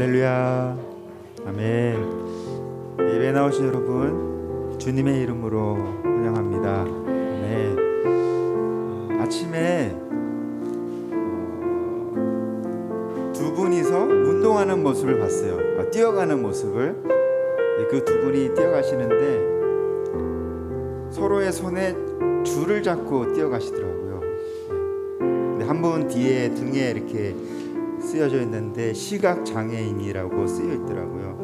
할렐루야. 아멘. 예배 나오신 여러분 주님의 이름으로 환영합니다. 아멘. 아침에 두 분이서 운동하는 모습을 봤어요. 뛰어가는 모습을. 그 두 분이 뛰어가시는데 서로의 손에 줄을 잡고 뛰어가시더라고요. 근데 한 분 뒤에 등에 이렇게 쓰여져 있는데 시각 장애인이라고 쓰여 있더라고요.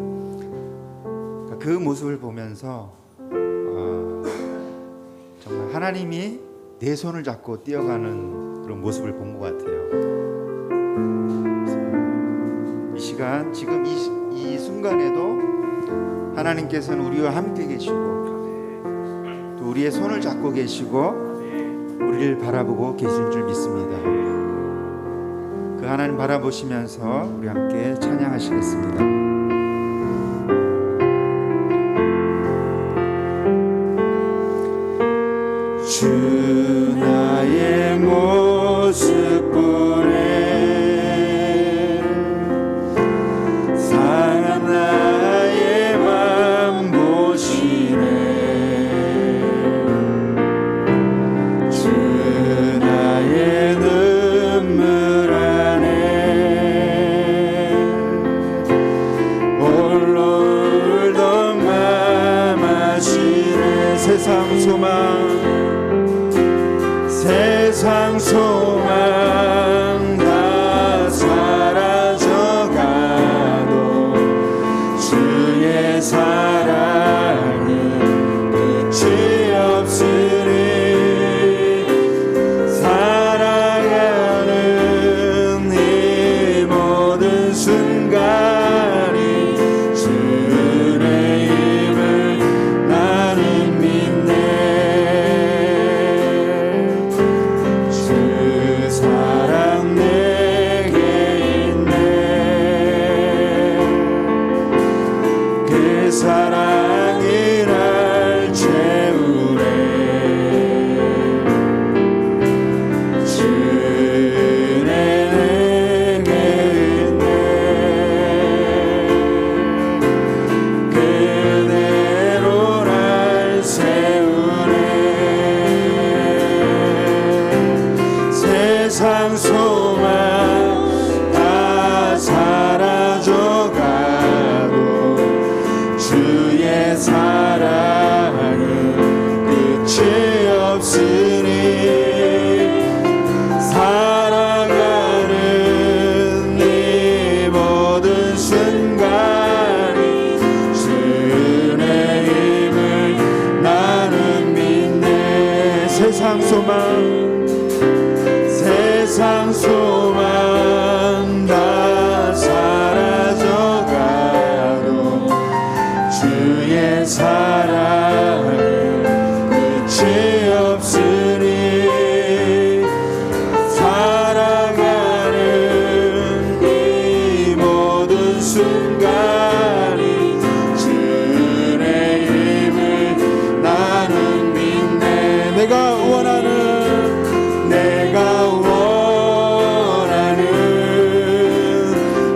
그 모습을 보면서 정말 하나님이 내 손을 잡고 뛰어가는 그런 모습을 본 것 같아요. 이 시간 지금 이 순간에도 하나님께서는 우리와 함께 계시고 또 우리의 손을 잡고 계시고 우리를 바라보고 계신 줄 믿습니다. 그 하나님 바라보시면서 우리 함께 찬양하시겠습니다. 주 나의 모습 보네 상한 나의 맘 보시네 주 나의 눈물 안에 홀로 울던 맘 아시네 세상 소망 다 사라져가도 주의 사랑은 끝이 없으니 살아가는 이 모든 순간이 주의 힘을 나는 믿네 사랑 내게 있네 그 사랑이 날 채우네 주의 내게 있네 그대로 날 세우네 세상 소망 다 사라져가도 주의 사랑은 끝이 없으니 살아가는 이 모든 순간이 주의 힘을 나는 믿네 세상 소망 다 사라져가도 주의 사랑은 끝이 없으니 살아가는 이 모든 순간이 주의 힘을 나는 믿네 내가 원하는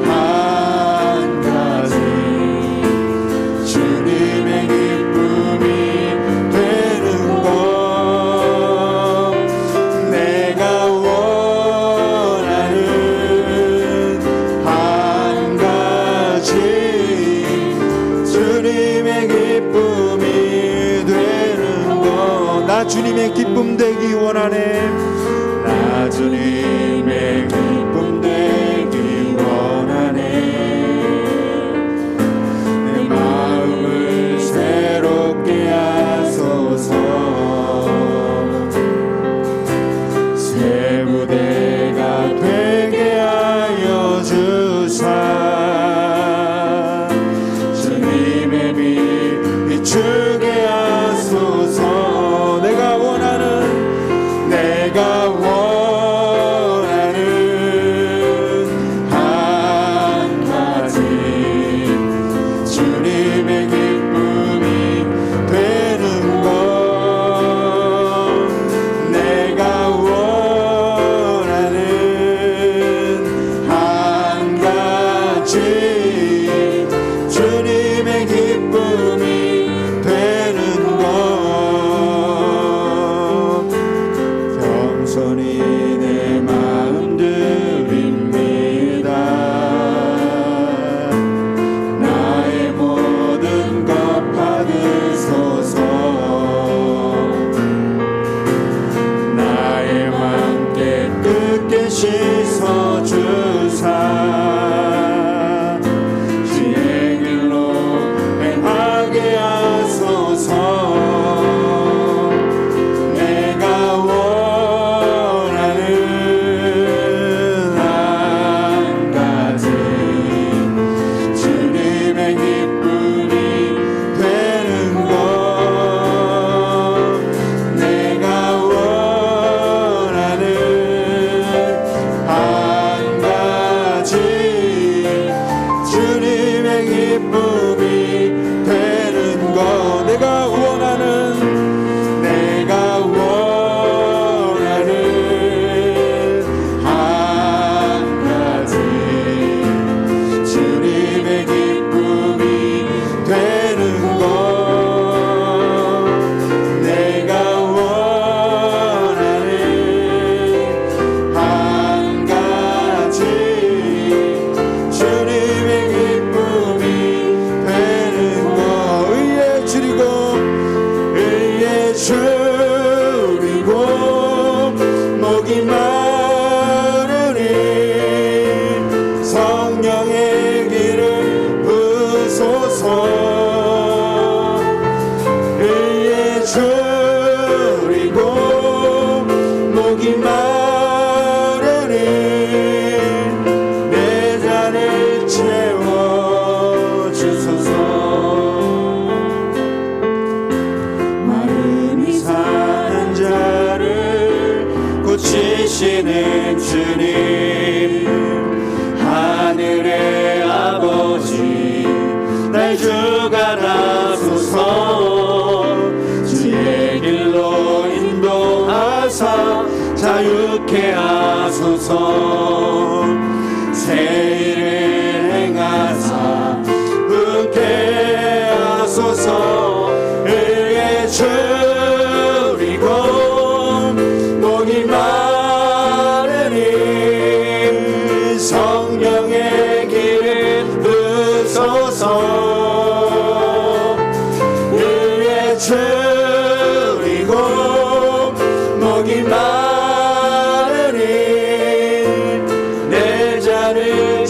한 가지 주님의 기쁨이 되는 것 내가 원하는 한 가지 주님의 기쁨이 되는 것 나 주님의 기쁨 되기 원하네 나 주님의 기쁨 되기 원하네 내 마음을 새롭게 하소서 새 무대가 되게 하여 주사 주님의 빛 비추게 하소서 내가 원하는 한 가지 주님의 기쁨이 되는 것 내가 원하는 한 가지 우리의 주가 나소서 지의 길로 인도하사 자유케 하소서 새 일을 행하사 웃게 하소서 의의 주리고 목이 마르니 성령의 길을 부소서 의의 주리고 목이 마르니 내 잔을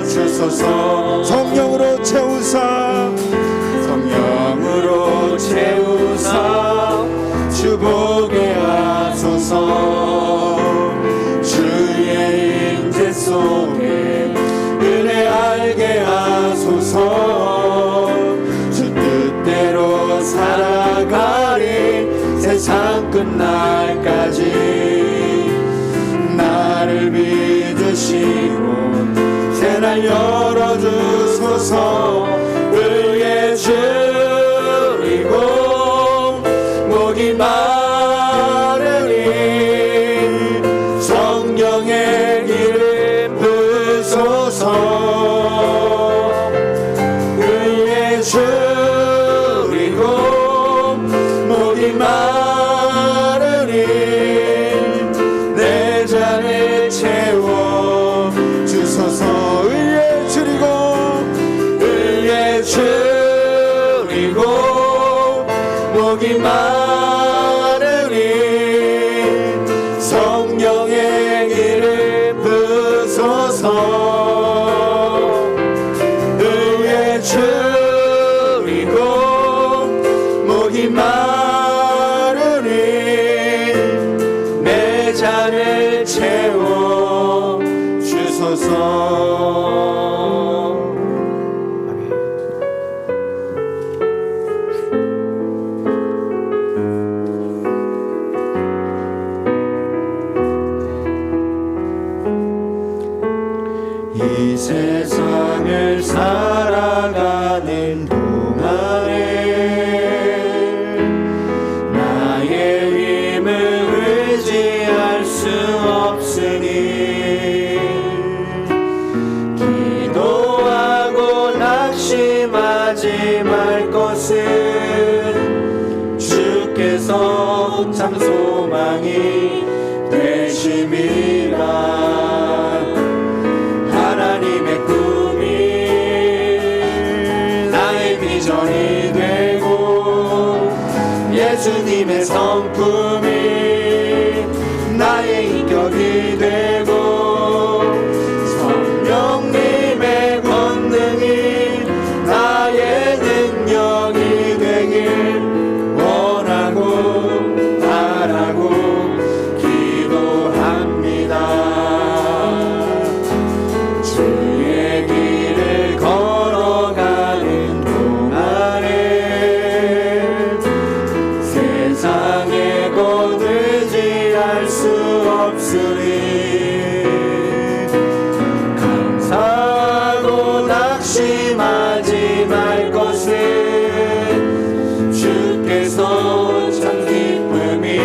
채워주소서 성령으로 채우사 성령으로 채우사 주보게 하소서 주의 임재 속에 은혜 알게 하소서 주 뜻대로 살아가리 세상 끝날까지 나를 믿으시고 새날 열어주소서 의의 주리고 목이 마르니 성령의 길을 부소서 의의 주리고 목이 마르니 내 잔을 채워주소서 의에 줄이고 의의 주리고 목이 마르니 성령의 길을 부소서 의의 주리고 목이 마르니 내 잔을 채워주소서 이 세상을 살아가는 동안에 나의 힘을 의지할 수 없으니 기도하고 낙심하지 말 것은 주께서 참 소망이 되심이라 하나님의 꿈이 나의 비전이 되고 예수님의 성품이 나의 인격이 되고 성령님의 권능이 나의 능력이 되길 원하고 바라고 기도합니다. 주의 길을 걸어가는 동안에 세상에 곧 의지할 수 없으리 감사하고 낙심하지 말 것은 주께서 참 기쁨이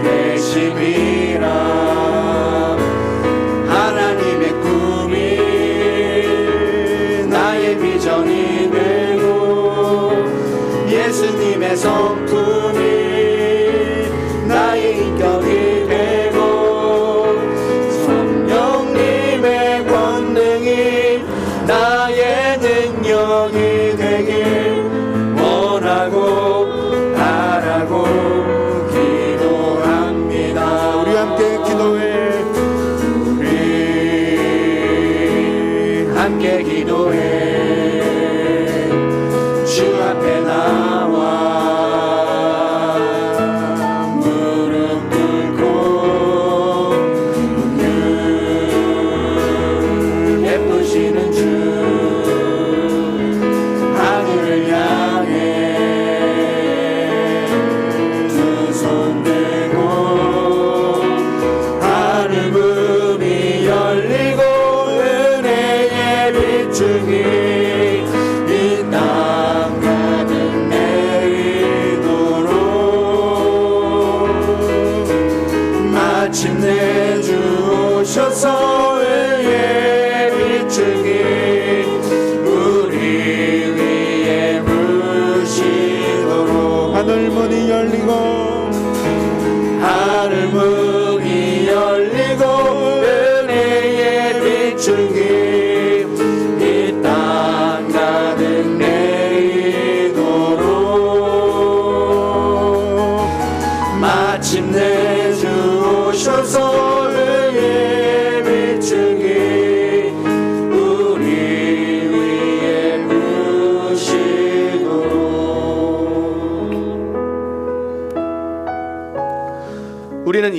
되심이라 하나님의 꿈이 나의 비전이 되고 예수님의 성품이 나의 인격이 되고 성령님의 권능이 나의 능력이 되길 원하고 바라고 기도합니다. 우리 함께 기도해 우리 함께 기도해 주 앞에 나와 무릎 꿇고 예쁘시는 주 하늘을 향해 두 손 들고 하늘 문이 열리고 은혜의 빛중이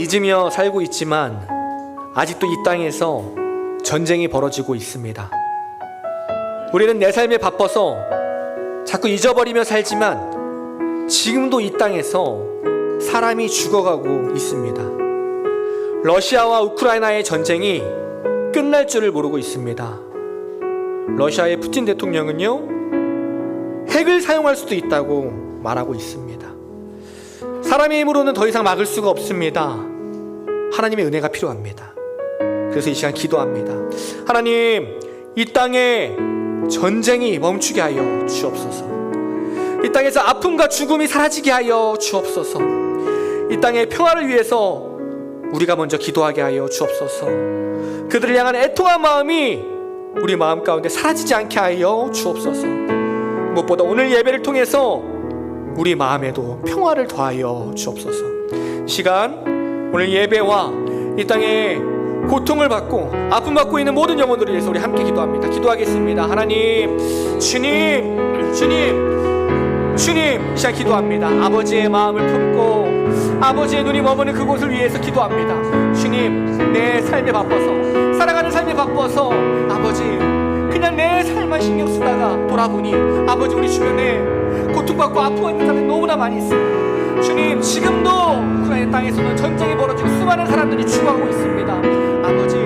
잊으며 살고 있지만 아직도 이 땅에서 전쟁이 벌어지고 있습니다. 우리는 내 삶에 바빠서 자꾸 잊어버리며 살지만 지금도 이 땅에서 사람이 죽어가고 있습니다. 러시아와 우크라이나의 전쟁이 끝날 줄을 모르고 있습니다. 러시아의 푸틴 대통령은요, 핵을 사용할 수도 있다고 말하고 있습니다. 사람의 힘으로는 더 이상 막을 수가 없습니다. 하나님의 은혜가 필요합니다. 그래서 이 시간 기도합니다. 하나님, 이 땅에 전쟁이 멈추게 하여 주옵소서. 이 땅에서 아픔과 죽음이 사라지게 하여 주옵소서. 이 땅의 평화를 위해서 우리가 먼저 기도하게 하여 주옵소서. 그들을 향한 애통한 마음이 우리 마음 가운데 사라지지 않게 하여 주옵소서. 무엇보다 오늘 예배를 통해서 우리 마음에도 평화를 더하여 주옵소서. 이 시간 오늘 예배와 이 땅에 고통을 받고 아픔 받고 있는 모든 영혼들을 위해서 우리 함께 기도합니다. 기도하겠습니다. 하나님, 주님, 이 시간 기도합니다. 아버지의 마음을 품고 아버지의 눈이 머무는 그곳을 위해서 기도합니다. 주님, 내 삶에 바빠서, 살아가는 삶에 바빠서 아버지, 그냥 내 삶만 신경 쓰다가 돌아보니 아버지, 우리 주변에 고통받고 아프고 있는 사람이 너무나 많이 있습니다. 주님, 지금도 우크라이나 땅에서는 전쟁이 벌어지고 수많은 사람들이 죽어가고 있습니다. 아버지,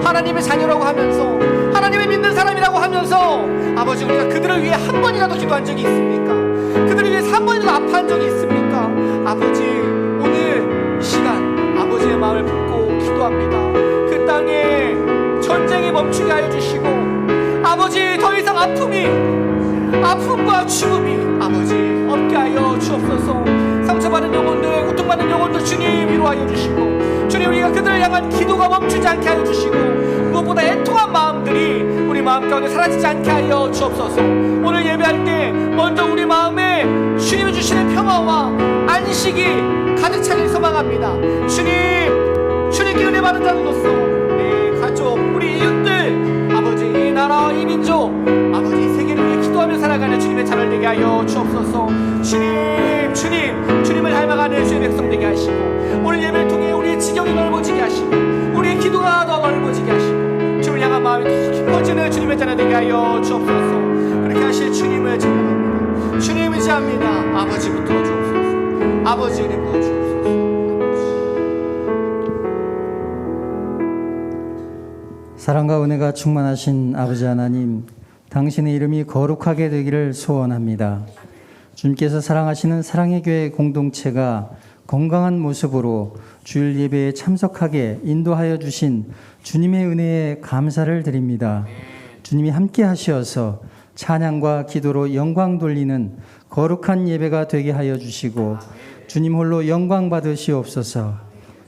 하나님의 자녀라고 하면서, 하나님을 믿는 사람이라고 하면서 아버지, 우리가 그들을 위해 한 번이라도 기도한 적이 있습니까? 그들을 위해서 한 번이라도 아파한 적이 있습니까? 아버지, 오늘 이 시간 아버지의 마음을 품고 기도합니다. 그 땅에 전쟁이 멈추게 하여 주시고 아버지, 더 이상 아픔과 죽음이 아버지 없게 하여 주옵소서. 상처받은 영혼들, 고통받는 영혼들 주님 위로하여 주시고, 주님, 우리가 그들을 향한 기도가 멈추지 않게 하여 주시고, 무엇보다 애통한 마음들이 우리 마음 가운데 사라지지 않게 하여 주옵소서. 오늘 예배할 때 먼저 우리 마음에 주님이 주시는 평화와 안식이 가득 차길 소망합니다. 주님께 은혜 받은 자들로서 내 가족, 우리 이웃들, 아버지, 이 나라와 이 민족, 아버지, 이 세계를 위해 기도하며 살아가는 주님의 자녀 되게 하여 주옵소서. 주님을 닮아가는 주의 백성 되게 하시고, 오늘 예배를 통해 우리의 지경이 넓어지게 하시고, 우리의 기도가 더 넓어지게 하시고, 주님을 향한 마음이 더 깊어지는 주님의 자녀 되게 하여 주옵소서. 그렇게 하실 주님을 찬양합니다. 주님 의지합니다. 아버지 붙들어 주옵소서. 아버지 은혜 부어 주옵소서. 사랑과 은혜가 충만하신 아버지 하나님, 당신의 이름이 거룩하게 되기를 소원합니다. 주님께서 사랑하시는 사랑의 교회 공동체가 건강한 모습으로 주일 예배에 참석하게 인도하여 주신 주님의 은혜에 감사를 드립니다. 주님이 함께 하시어서 찬양과 기도로 영광 돌리는 거룩한 예배가 되게 하여 주시고, 주님 홀로 영광 받으시옵소서.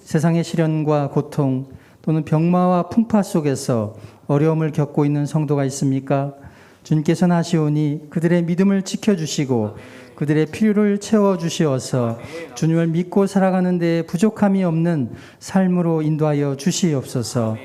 세상의 시련과 고통 또는 병마와 풍파 속에서 어려움을 겪고 있는 성도가 있습니까? 주님께서는 하시오니 그들의 믿음을 지켜주시고 그들의 필요를 채워주시어서 주님을 믿고 살아가는 데에 부족함이 없는 삶으로 인도하여 주시옵소서.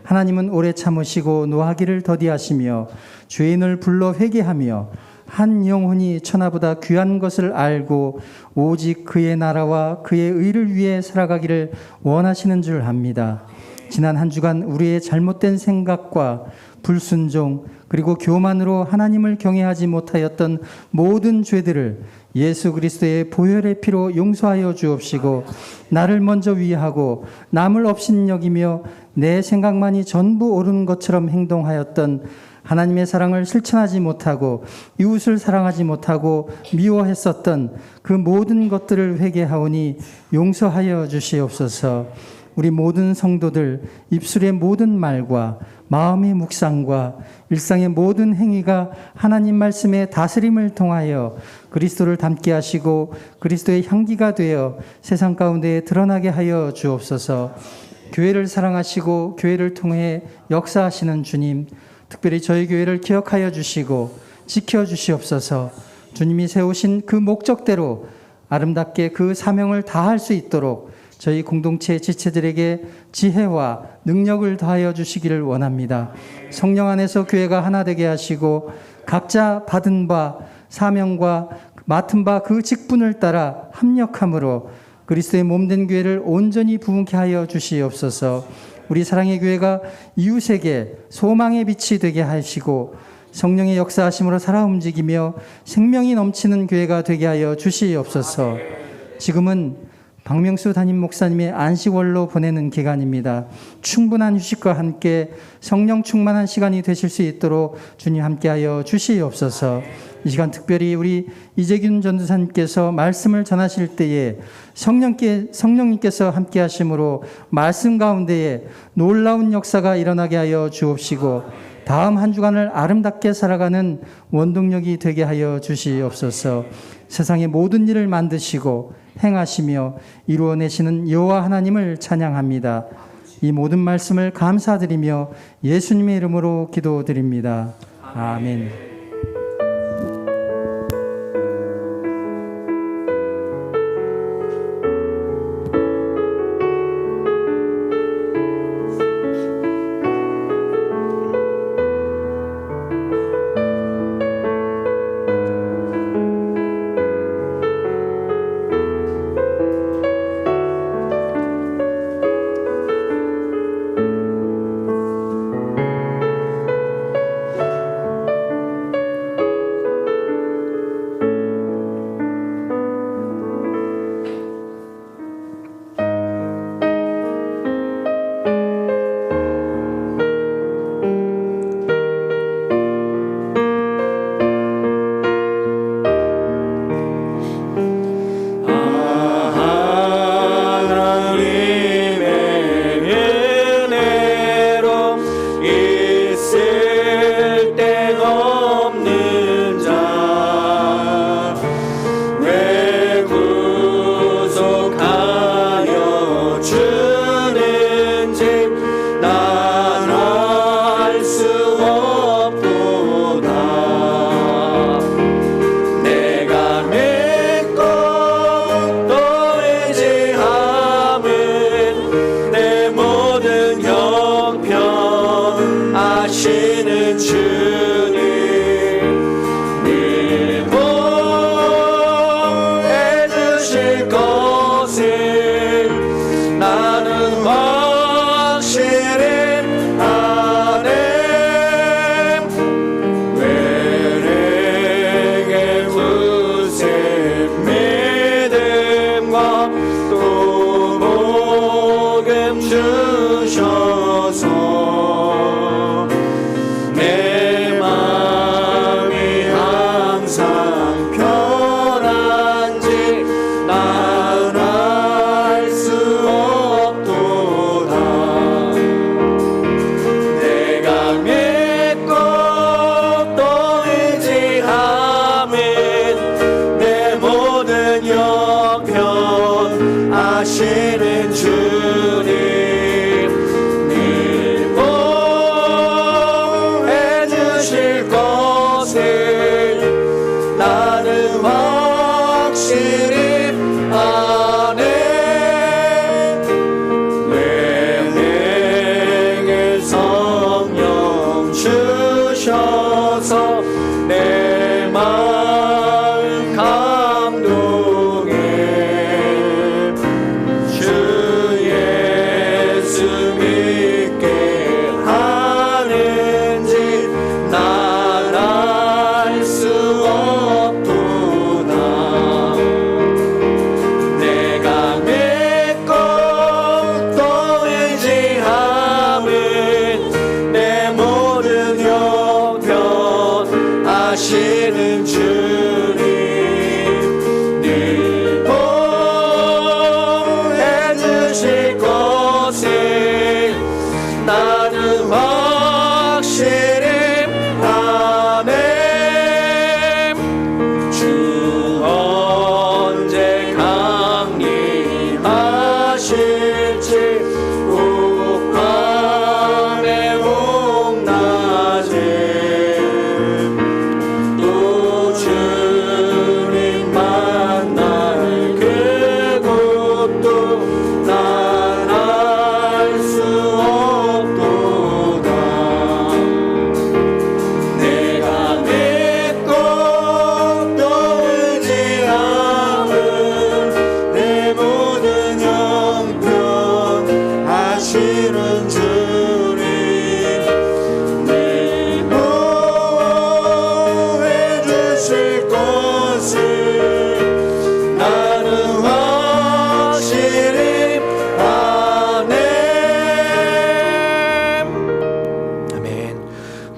하나님은 오래 참으시고 노하기를 더디하시며 죄인을 불러 회개하며 한 영혼이 천하보다 귀한 것을 알고 오직 그의 나라와 그의 의를 위해 살아가기를 원하시는 줄 압니다. 지난 한 주간 우리의 잘못된 생각과 불순종 그리고 교만으로 하나님을 경외하지 못하였던 모든 죄들을 예수 그리스도의 보혈의 피로 용서하여 주옵시고, 나를 먼저 위하고 남을 업신여기며 내 생각만이 전부 옳은 것처럼 행동하였던 하나님의 사랑을 실천하지 못하고 이웃을 사랑하지 못하고 미워했었던 그 모든 것들을 회개하오니 용서하여 주시옵소서. 우리 모든 성도들 입술의 모든 말과 마음의 묵상과 일상의 모든 행위가 하나님 말씀의 다스림을 통하여 그리스도를 닮게 하시고 그리스도의 향기가 되어 세상 가운데 드러나게 하여 주옵소서. 교회를 사랑하시고 교회를 통해 역사하시는 주님, 특별히 저희 교회를 기억하여 주시고 지켜주시옵소서. 주님이 세우신 그 목적대로 아름답게 그 사명을 다할 수 있도록 저희 공동체 지체들에게 지혜와 능력을 더하여 주시기를 원합니다. 성령 안에서 교회가 하나 되게 하시고 각자 받은 바 사명과 맡은 바 그 직분을 따라 합력함으로 그리스도의 몸된 교회를 온전히 부흥케 하여 주시옵소서. 우리 사랑의 교회가 이웃에게 소망의 빛이 되게 하시고 성령의 역사하심으로 살아 움직이며 생명이 넘치는 교회가 되게 하여 주시옵소서. 지금은 박명수 담임 목사님의 안식월로 보내는 기간입니다. 충분한 휴식과 함께 성령 충만한 시간이 되실 수 있도록 주님 함께하여 주시옵소서. 이 시간 특별히 우리 이재균 전도사님께서 말씀을 전하실 때에 성령님께서 함께하심으로 말씀 가운데에 놀라운 역사가 일어나게 하여 주옵시고 다음 한 주간을 아름답게 살아가는 원동력이 되게 하여 주시옵소서. 세상의 모든 일을 만드시고 행하시며 이루어내시는 여호와 하나님을 찬양합니다. 이 모든 말씀을 감사드리며 예수님의 이름으로 기도드립니다. 아멘.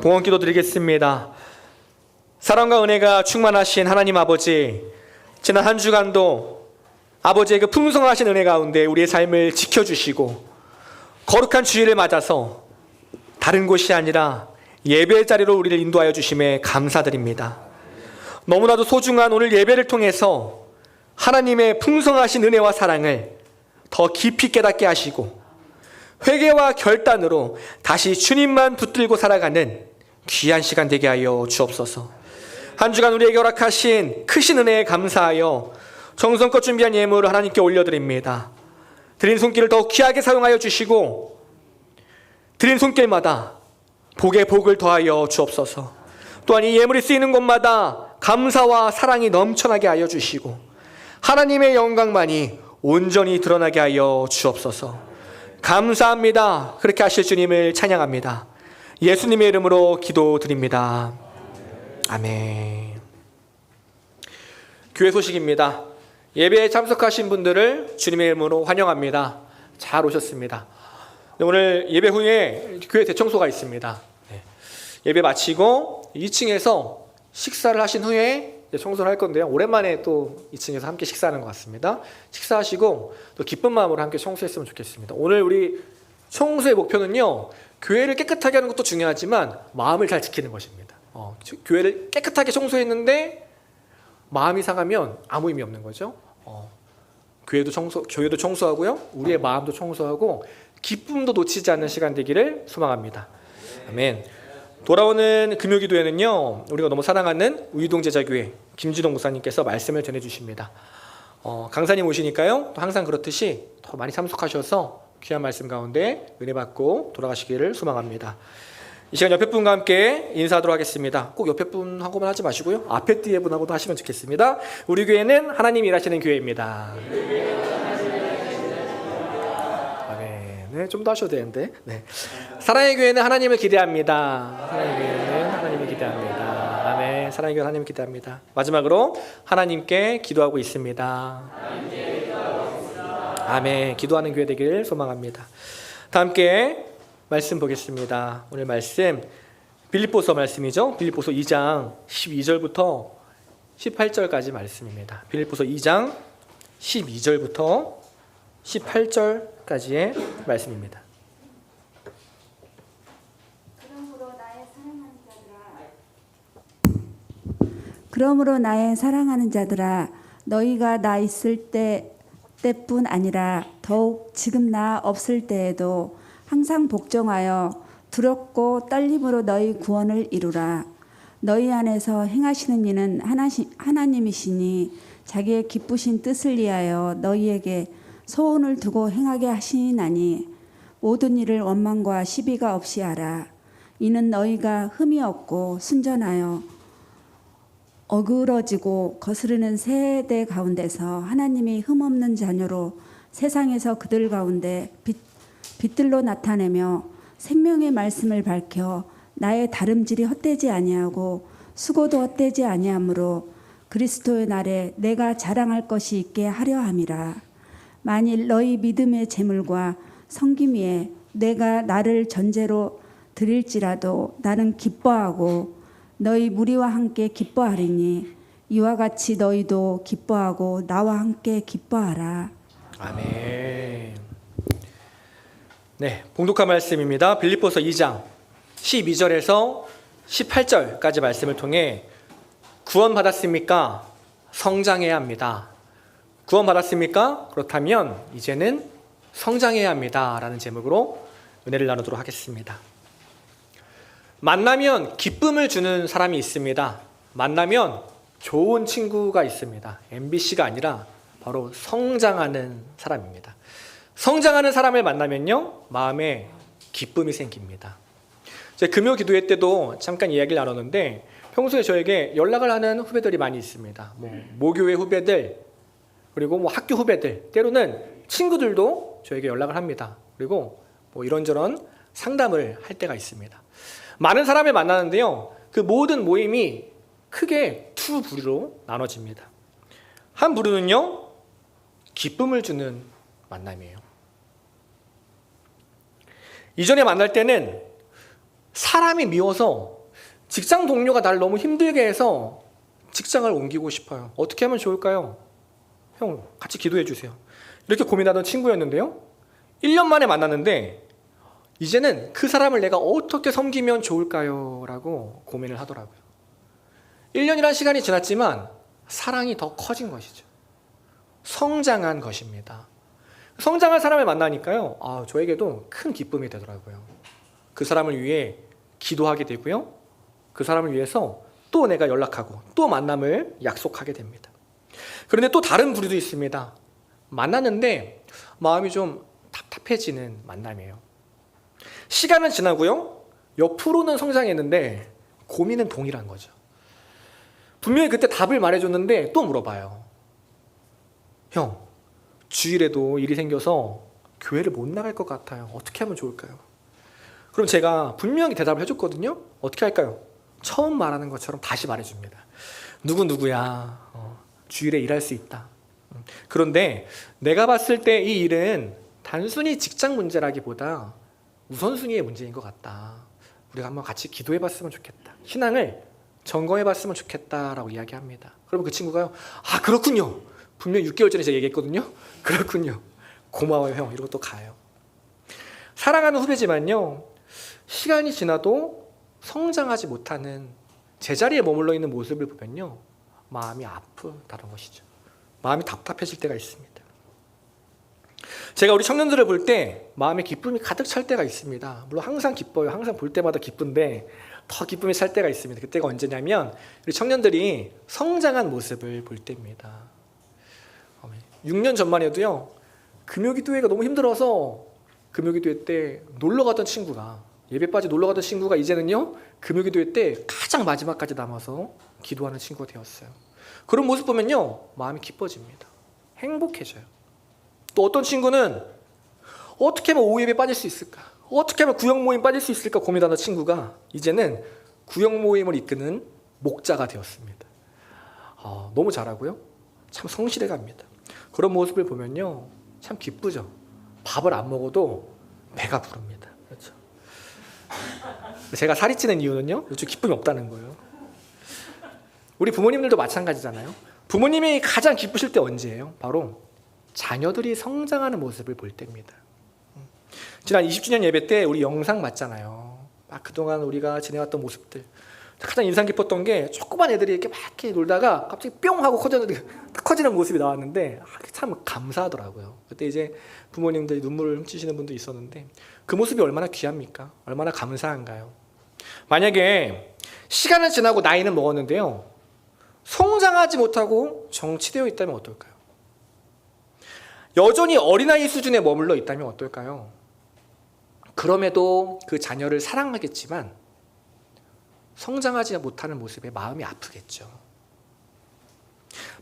봉헌 기도 드리겠습니다. 사랑과 은혜가 충만하신 하나님 아버지, 지난 한 주간도 아버지의 그 풍성하신 은혜 가운데 우리의 삶을 지켜주시고 거룩한 주일을 맞아서 다른 곳이 아니라 예배의 자리로 우리를 인도하여 주심에 감사드립니다. 너무나도 소중한 오늘 예배를 통해서 하나님의 풍성하신 은혜와 사랑을 더 깊이 깨닫게 하시고 회개와 결단으로 다시 주님만 붙들고 살아가는 귀한 시간 되게 하여 주옵소서. 한 주간 우리에게 허락하신 크신 은혜에 감사하여 정성껏 준비한 예물을 하나님께 올려드립니다. 드린 손길을 더욱 귀하게 사용하여 주시고 드린 손길마다 복에 복을 더하여 주옵소서. 또한 이 예물이 쓰이는 곳마다 감사와 사랑이 넘쳐나게 하여 주시고 하나님의 영광만이 온전히 드러나게 하여 주옵소서. 감사합니다. 그렇게 하실 주님을 찬양합니다. 예수님의 이름으로 기도드립니다. 아멘. 교회 소식입니다. 예배에 참석하신 분들을 주님의 이름으로 환영합니다. 잘 오셨습니다. 오늘 예배 후에 교회 대청소가 있습니다. 예배 마치고 2층에서 식사를 하신 후에 청소를 할 건데요. 오랜만에 또 2층에서 함께 식사하는 것 같습니다. 식사하시고 또 기쁜 마음으로 함께 청소했으면 좋겠습니다. 오늘 우리 청소의 목표는요, 교회를 깨끗하게 하는 것도 중요하지만 마음을 잘 지키는 것입니다. 교회를 깨끗하게 청소했는데 마음이 상하면 아무 의미 없는 거죠. 교회도 청소하고요, 우리의 마음도 청소하고 기쁨도 놓치지 않는 시간 되기를 소망합니다. 아멘. 돌아오는 금요기도에는요, 우리가 너무 사랑하는 우이동제자교회 김지동 목사님께서 말씀을 전해주십니다. 강사님 오시니까요, 또 항상 그렇듯이 더 많이 참석하셔서 귀한 말씀 가운데 은혜 받고 돌아가시기를 소망합니다. 이 시간 옆에 분과 함께 인사하도록 하겠습니다. 꼭 옆에 분하고만 하지 마시고요, 앞에 뒤에 분하고도 하시면 좋겠습니다. 우리 교회는 하나님이 일하시는 교회입니다. 네, 좀 더 하셔도 되는데. 네. 사랑의 교회는 하나님을 기대합니다. 사랑의 교회는 하나님을 기대합니다. 아멘. 사랑의 교회는 하나님을 기대합니다. 마지막으로 하나님께 기도하고 있습니다. 아멘. 기도하는 교회 되기를 소망합니다. 다 함께 말씀 보겠습니다. 오늘 말씀 빌립보서 말씀이죠. 빌립보서 2장 12절부터 18절까지 말씀입니다. 빌립보서 2장 12절부터 18절까지의 말씀입니다. 그러므로 나의 사랑하는 자들아, 너희가 나 있을 때뿐 아니라 더욱 지금 나 없을 때에도 항상 복종하여 두렵고 떨림으로 너희 구원을 이루라. 너희 안에서 행하시는 이는 하나님이시니 자기의 기쁘신 뜻을 위하여 너희에게 소원을 두고 행하게 하시나니 모든 일을 원망과 시비가 없이 하라. 이는 너희가 흠이 없고 순전하여 어그러지고 거스르는 세대 가운데서 하나님이 흠없는 자녀로 세상에서 그들 가운데 빛들로 나타내며 생명의 말씀을 밝혀 나의 다름질이 헛되지 아니하고 수고도 헛되지 아니하므로 그리스도의 날에 내가 자랑할 것이 있게 하려 함이라. 만일 너희 믿음의 재물과 섬김 위에 내가 나를 전제로 드릴지라도 나는 기뻐하고 너희 무리와 함께 기뻐하리니 이와 같이 너희도 기뻐하고 나와 함께 기뻐하라. 아멘. 네, 봉독한 말씀입니다. 빌립보서 2장 12절에서 18절까지 말씀을 통해 구원받았습니까? 성장해야 합니다. 구원받았습니까? 그렇다면 이제는 성장해야 합니다. 라는 제목으로 은혜를 나누도록 하겠습니다. 만나면 기쁨을 주는 사람이 있습니다. 만나면 좋은 친구가 있습니다. MBC가 아니라 바로 성장하는 사람입니다. 성장하는 사람을 만나면요, 마음에 기쁨이 생깁니다. 제가 금요 기도회 때도 잠깐 이야기를 나눴는데 평소에 저에게 연락을 하는 후배들이 많이 있습니다. 모교회 후배들, 그리고 학교 후배들, 때로는 친구들도 저에게 연락을 합니다. 그리고 이런저런 상담을 할 때가 있습니다. 많은 사람을 만나는데요, 그 모든 모임이 크게 두 부류로 나눠집니다. 한 부류는요, 기쁨을 주는 만남이에요. 이전에 만날 때는 사람이 미워서 직장 동료가 나를 너무 힘들게 해서 직장을 옮기고 싶어요. 어떻게 하면 좋을까요? 형, 같이 기도해 주세요. 이렇게 고민하던 친구였는데요. 1년 만에 만났는데 이제는 그 사람을 내가 어떻게 섬기면 좋을까요? 라고 고민을 하더라고요. 1년이라는 시간이 지났지만 사랑이 더 커진 것이죠. 성장한 것입니다. 성장한 사람을 만나니까요, 저에게도 큰 기쁨이 되더라고요. 그 사람을 위해 기도하게 되고요. 그 사람을 위해서 또 내가 연락하고 또 만남을 약속하게 됩니다. 그런데 또 다른 부류도 있습니다. 만났는데 마음이 좀 답답해지는 만남이에요. 시간은 지나고요. 옆으로는 성장했는데 고민은 동일한 거죠. 분명히 그때 답을 말해줬는데 또 물어봐요. 형, 주일에도 일이 생겨서 교회를 못 나갈 것 같아요. 어떻게 하면 좋을까요? 그럼 제가 분명히 대답을 해줬거든요. 어떻게 할까요? 처음 말하는 것처럼 다시 말해줍니다. 누구누구야, 주일에 일할 수 있다. 그런데 내가 봤을 때 이 일은 단순히 직장 문제라기보다 우선순위의 문제인 것 같다. 우리가 한번 같이 기도해봤으면 좋겠다. 신앙을 점검해봤으면 좋겠다라고 이야기합니다. 그러면 그 친구가요, 그렇군요. 분명 6개월 전에 제가 얘기했거든요. 그렇군요. 고마워요, 형. 이러고 또 가요. 사랑하는 후배지만요, 시간이 지나도 성장하지 못하는 제자리에 머물러 있는 모습을 보면요, 마음이 아프다는 것이죠. 마음이 답답해질 때가 있습니다. 제가 우리 청년들을 볼 때 마음에 기쁨이 가득 찰 때가 있습니다. 물론 항상 기뻐요. 항상 볼 때마다 기쁜데 더 기쁨이 찰 때가 있습니다. 그때가 언제냐면 우리 청년들이 성장한 모습을 볼 때입니다. 6년 전만 해도요, 금요기도회가 너무 힘들어서 금요기도회 때 놀러 가던 친구가, 예배 빠지 놀러 가던 친구가 이제는요, 금요기도회 때 가장 마지막까지 남아서 기도하는 친구가 되었어요. 그런 모습 보면요, 마음이 기뻐집니다. 행복해져요. 또 어떤 친구는 어떻게 하면 오후 예배 빠질 수 있을까? 어떻게 하면 구역 모임 빠질 수 있을까 고민하는 친구가 이제는 구역 모임을 이끄는 목자가 되었습니다. 너무 잘하고요. 참 성실해 갑니다. 그런 모습을 보면요, 참 기쁘죠. 밥을 안 먹어도 배가 부릅니다. 그렇죠. 제가 살이 찌는 이유는요, 요즘 기쁨이 없다는 거예요. 우리 부모님들도 마찬가지잖아요. 부모님이 가장 기쁘실 때 언제예요? 바로 자녀들이 성장하는 모습을 볼 때입니다. 지난 20주년 예배 때 우리 영상 봤잖아요. 그동안 우리가 지내왔던 모습들. 가장 인상 깊었던 게 조그만 애들이 이렇게 막 이렇게 놀다가 갑자기 뿅 하고 커지는 모습이 나왔는데 참 감사하더라고요. 그때 이제 부모님들이 눈물을 훔치시는 분도 있었는데 그 모습이 얼마나 귀합니까? 얼마나 감사한가요? 만약에 시간은 지나고 나이는 먹었는데요, 성장하지 못하고 정치되어 있다면 어떨까요? 여전히 어린아이 수준에 머물러 있다면 어떨까요? 그럼에도 그 자녀를 사랑하겠지만 성장하지 못하는 모습에 마음이 아프겠죠.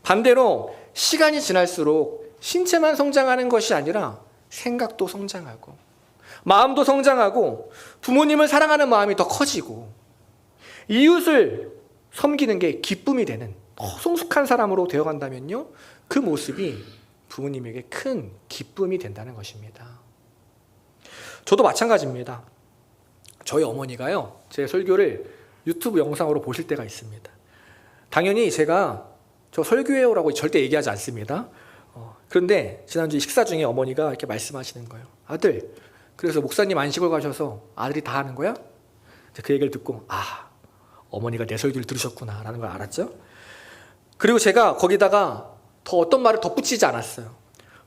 반대로 시간이 지날수록 신체만 성장하는 것이 아니라 생각도 성장하고 마음도 성장하고 부모님을 사랑하는 마음이 더 커지고 이웃을 섬기는 게 기쁨이 되는 더 성숙한 사람으로 되어간다면요, 그 모습이 부모님에게 큰 기쁨이 된다는 것입니다. 저도 마찬가지입니다. 저희 어머니가요, 제 설교를 유튜브 영상으로 보실 때가 있습니다. 당연히 제가 저 설교해요라고 절대 얘기하지 않습니다. 그런데 지난주 식사 중에 어머니가 이렇게 말씀하시는 거예요. 아들, 그래서 목사님 안식을 가셔서 아들이 다 하는 거야? 그 얘기를 듣고 어머니가 내 설교를 들으셨구나 라는 걸 알았죠. 그리고 제가 거기다가 더 어떤 말을 덧붙이지 않았어요.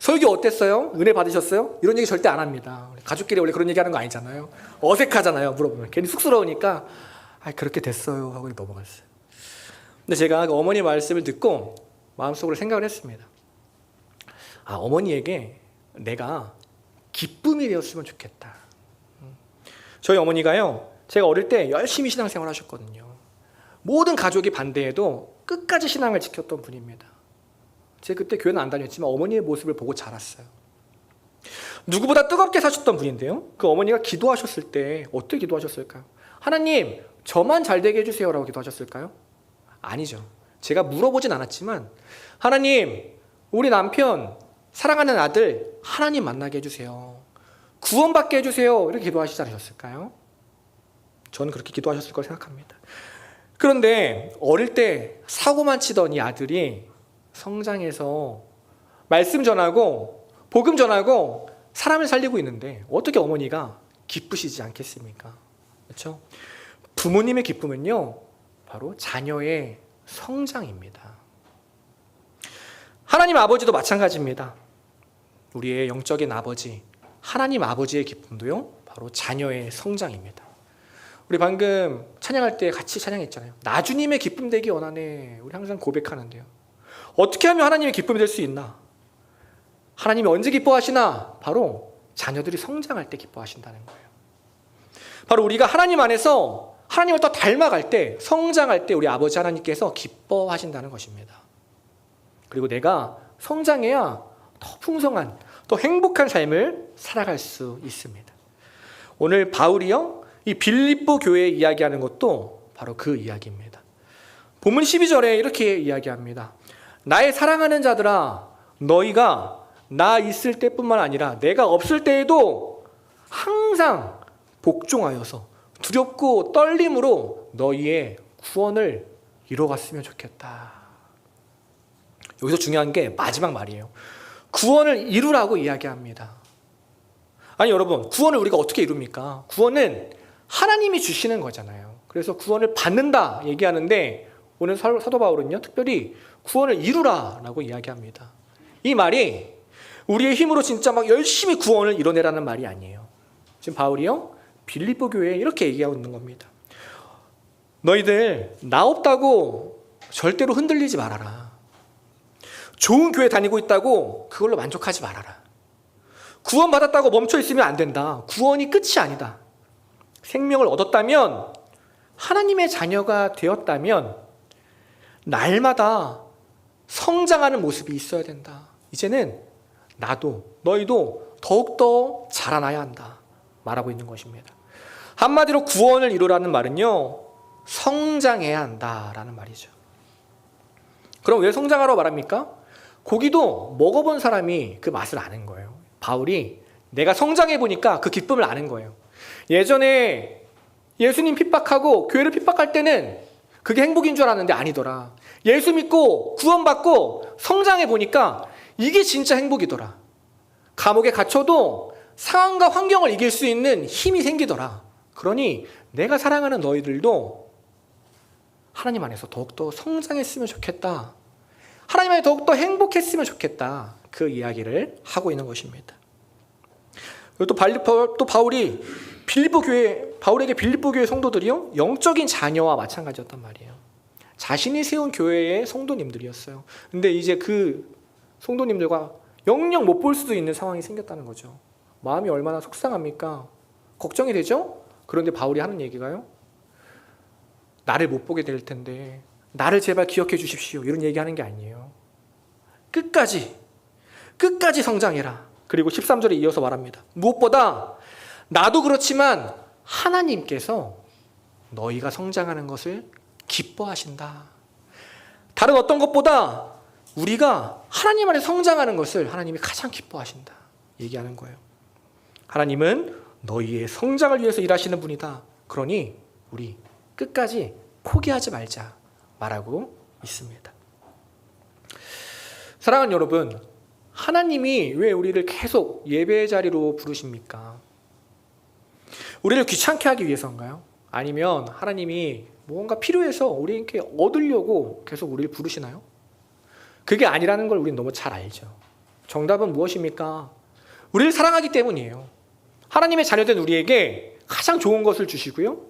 설교 어땠어요? 은혜 받으셨어요? 이런 얘기 절대 안 합니다. 가족끼리 원래 그런 얘기 하는 거 아니잖아요. 어색하잖아요. 물어보면 괜히 쑥스러우니까 그렇게 됐어요 하고 넘어갔어요. 근데 제가 그 어머니 말씀을 듣고 마음속으로 생각을 했습니다. 어머니에게 내가 기쁨이 되었으면 좋겠다. 저희 어머니가요, 제가 어릴 때 열심히 신앙생활 하셨거든요. 모든 가족이 반대해도 끝까지 신앙을 지켰던 분입니다. 제가 그때 교회는 안 다녔지만 어머니의 모습을 보고 자랐어요. 누구보다 뜨겁게 사셨던 분인데요, 그 어머니가 기도하셨을 때 어떻게 기도하셨을까요? 하나님, 저만 잘 되게 해주세요 라고 기도하셨을까요? 아니죠. 제가 물어보진 않았지만 하나님, 우리 남편, 사랑하는 아들 하나님 만나게 해주세요, 구원받게 해주세요, 이렇게 기도하시지 않으셨을까요? 저는 그렇게 기도하셨을 걸 생각합니다. 그런데 어릴 때 사고만 치던 이 아들이 성장해서 말씀 전하고 복음 전하고 사람을 살리고 있는데 어떻게 어머니가 기쁘시지 않겠습니까? 그렇죠? 부모님의 기쁨은요, 바로 자녀의 성장입니다. 하나님 아버지도 마찬가지입니다. 우리의 영적인 아버지, 하나님 아버지의 기쁨도요, 바로 자녀의 성장입니다. 우리 방금 찬양할 때 같이 찬양했잖아요. 나 주님의 기쁨 되기 원하네. 우리 항상 고백하는데요. 어떻게 하면 하나님의 기쁨이 될 수 있나? 하나님이 언제 기뻐하시나? 바로 자녀들이 성장할 때 기뻐하신다는 거예요. 바로 우리가 하나님 안에서 하나님을 더 닮아갈 때, 성장할 때 우리 아버지 하나님께서 기뻐하신다는 것입니다. 그리고 내가 성장해야 더 풍성한, 더 행복한 삶을 살아갈 수 있습니다. 오늘 바울이요, 이 빌립보 교회에 이야기하는 것도 바로 그 이야기입니다. 본문 12절에 이렇게 이야기합니다. 나의 사랑하는 자들아, 너희가 나 있을 때뿐만 아니라 내가 없을 때에도 항상 복종하여서 두렵고 떨림으로 너희의 구원을 이뤄갔으면 좋겠다. 여기서 중요한 게 마지막 말이에요. 구원을 이루라고 이야기합니다. 아니 여러분, 구원을 우리가 어떻게 이룹니까? 구원은 하나님이 주시는 거잖아요. 그래서 구원을 받는다 얘기하는데 오늘 사도 바울은요, 특별히 구원을 이루라라고 이야기합니다. 이 말이 우리의 힘으로 진짜 막 열심히 구원을 이뤄내라는 말이 아니에요. 지금 바울이요, 빌립보 교회에 이렇게 얘기하고 있는 겁니다. 너희들 나 없다고 절대로 흔들리지 말아라. 좋은 교회 다니고 있다고 그걸로 만족하지 말아라. 구원 받았다고 멈춰 있으면 안 된다. 구원이 끝이 아니다. 생명을 얻었다면, 하나님의 자녀가 되었다면 날마다 성장하는 모습이 있어야 된다. 이제는 나도 너희도 더욱더 자라나야 한다 말하고 있는 것입니다. 한마디로 구원을 이루라는 말은요, 성장해야 한다라는 말이죠. 그럼 왜 성장하라고 말합니까? 고기도 먹어본 사람이 그 맛을 아는 거예요. 바울이 내가 성장해 보니까 그 기쁨을 아는 거예요. 예전에 예수님 핍박하고 교회를 핍박할 때는 그게 행복인 줄 알았는데 아니더라. 예수 믿고 구원받고 성장해 보니까 이게 진짜 행복이더라. 감옥에 갇혀도 상황과 환경을 이길 수 있는 힘이 생기더라. 그러니 내가 사랑하는 너희들도 하나님 안에서 더욱더 성장했으면 좋겠다. 하나님 안에 더욱더 행복했으면 좋겠다. 그 이야기를 하고 있는 것입니다. 또 바울이 바울에게 빌립보 교회 성도들이요, 영적인 자녀와 마찬가지였단 말이에요. 자신이 세운 교회의 성도님들이었어요. 근데 이제 그 성도님들과 영영 못 볼 수도 있는 상황이 생겼다는 거죠. 마음이 얼마나 속상합니까? 걱정이 되죠? 그런데 바울이 하는 얘기가요, 나를 못 보게 될 텐데 나를 제발 기억해 주십시오. 이런 얘기하는 게 아니에요. 끝까지 성장해라. 그리고 13절에 이어서 말합니다. 무엇보다 나도 그렇지만 하나님께서 너희가 성장하는 것을 기뻐하신다. 다른 어떤 것보다 우리가 하나님 안에 성장하는 것을 하나님이 가장 기뻐하신다 얘기하는 거예요. 하나님은 너희의 성장을 위해서 일하시는 분이다. 그러니 우리 끝까지 포기하지 말자 말하고 있습니다. 사랑하는 여러분, 하나님이 왜 우리를 계속 예배의 자리로 부르십니까? 우리를 귀찮게 하기 위해서인가요? 아니면 하나님이 무언가 필요해서 우리에게 얻으려고 계속 우리를 부르시나요? 그게 아니라는 걸 우리는 너무 잘 알죠. 정답은 무엇입니까? 우리를 사랑하기 때문이에요. 하나님의 자녀된 우리에게 가장 좋은 것을 주시고요,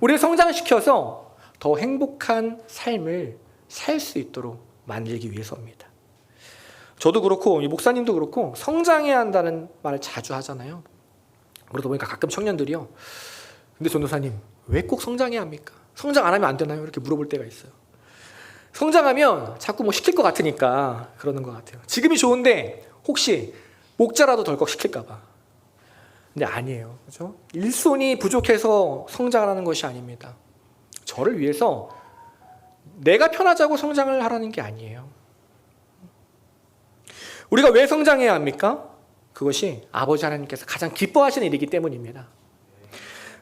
우리를 성장시켜서 더 행복한 삶을 살 수 있도록 만들기 위해서입니다. 저도 그렇고 이 목사님도 그렇고 성장해야 한다는 말을 자주 하잖아요. 그러다 보니까 가끔 청년들이요, 근데 전도사님 왜 꼭 성장해야 합니까? 성장 안 하면 안 되나요? 이렇게 물어볼 때가 있어요. 성장하면 자꾸 뭐 시킬 것 같으니까 그러는 것 같아요. 지금이 좋은데 혹시 목자라도 덜컥 시킬까 봐. 근데 아니에요. 그렇죠? 일손이 부족해서 성장하라는 것이 아닙니다. 저를 위해서 내가 편하자고 성장을 하라는 게 아니에요. 우리가 왜 성장해야 합니까? 그것이 아버지 하나님께서 가장 기뻐하시는 일이기 때문입니다.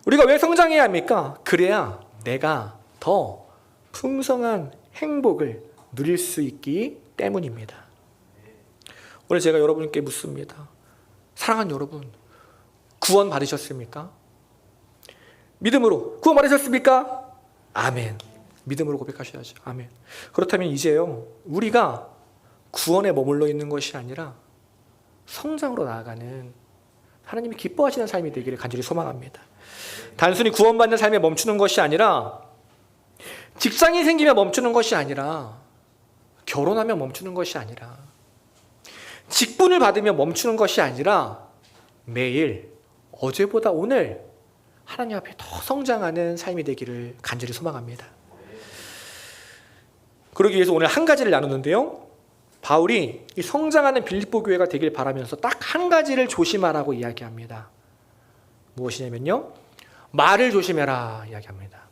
우리가 왜 성장해야 합니까? 그래야 내가 더 풍성한 행복을 누릴 수 있기 때문입니다. 오늘 제가 여러분께 묻습니다. 사랑하는 여러분, 구원 받으셨습니까? 믿음으로 구원 받으셨습니까? 아멘. 믿음으로 고백하셔야죠. 아멘. 그렇다면 이제요, 우리가 구원에 머물러 있는 것이 아니라 성장으로 나아가는 하나님이 기뻐하시는 삶이 되기를 간절히 소망합니다. 단순히 구원받는 삶에 멈추는 것이 아니라, 직장이 생기면 멈추는 것이 아니라, 결혼하면 멈추는 것이 아니라, 직분을 받으면 멈추는 것이 아니라, 매일 어제보다 오늘 하나님 앞에 더 성장하는 삶이 되기를 간절히 소망합니다. 그러기 위해서 오늘 한 가지를 나누는데요, 바울이 이 성장하는 빌립보 교회가 되길 바라면서 딱 한 가지를 조심하라고 이야기합니다. 무엇이냐면요, 말을 조심해라 이야기합니다.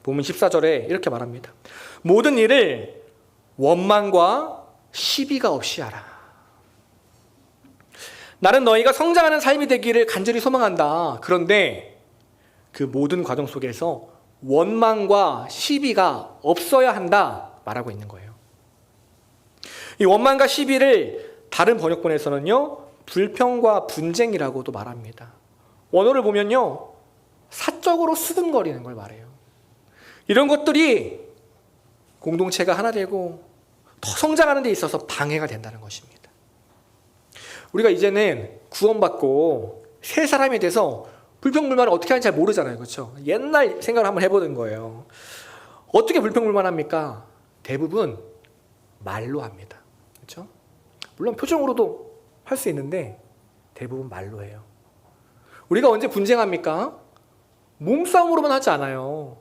본문 14절에 이렇게 말합니다. 모든 일을 원망과 시비가 없이 하라. 나는 너희가 성장하는 삶이 되기를 간절히 소망한다. 그런데 그 모든 과정 속에서 원망과 시비가 없어야 한다 말하고 있는 거예요. 이 원망과 시비를 다른 번역본에서는요, 불평과 분쟁이라고도 말합니다. 원어를 보면요, 사적으로 수군거리는 걸 말해요. 이런 것들이 공동체가 하나 되고 더 성장하는 데 있어서 방해가 된다는 것입니다. 우리가 이제는 구원받고 새 사람이 돼서 불평불만을 어떻게 하는지 잘 모르잖아요. 그렇죠? 옛날 생각을 한번 해보는 거예요. 어떻게 불평불만합니까? 대부분 말로 합니다. 그렇죠? 물론 표정으로도 할 수 있는데 대부분 말로 해요. 우리가 언제 분쟁합니까? 몸싸움으로만 하지 않아요.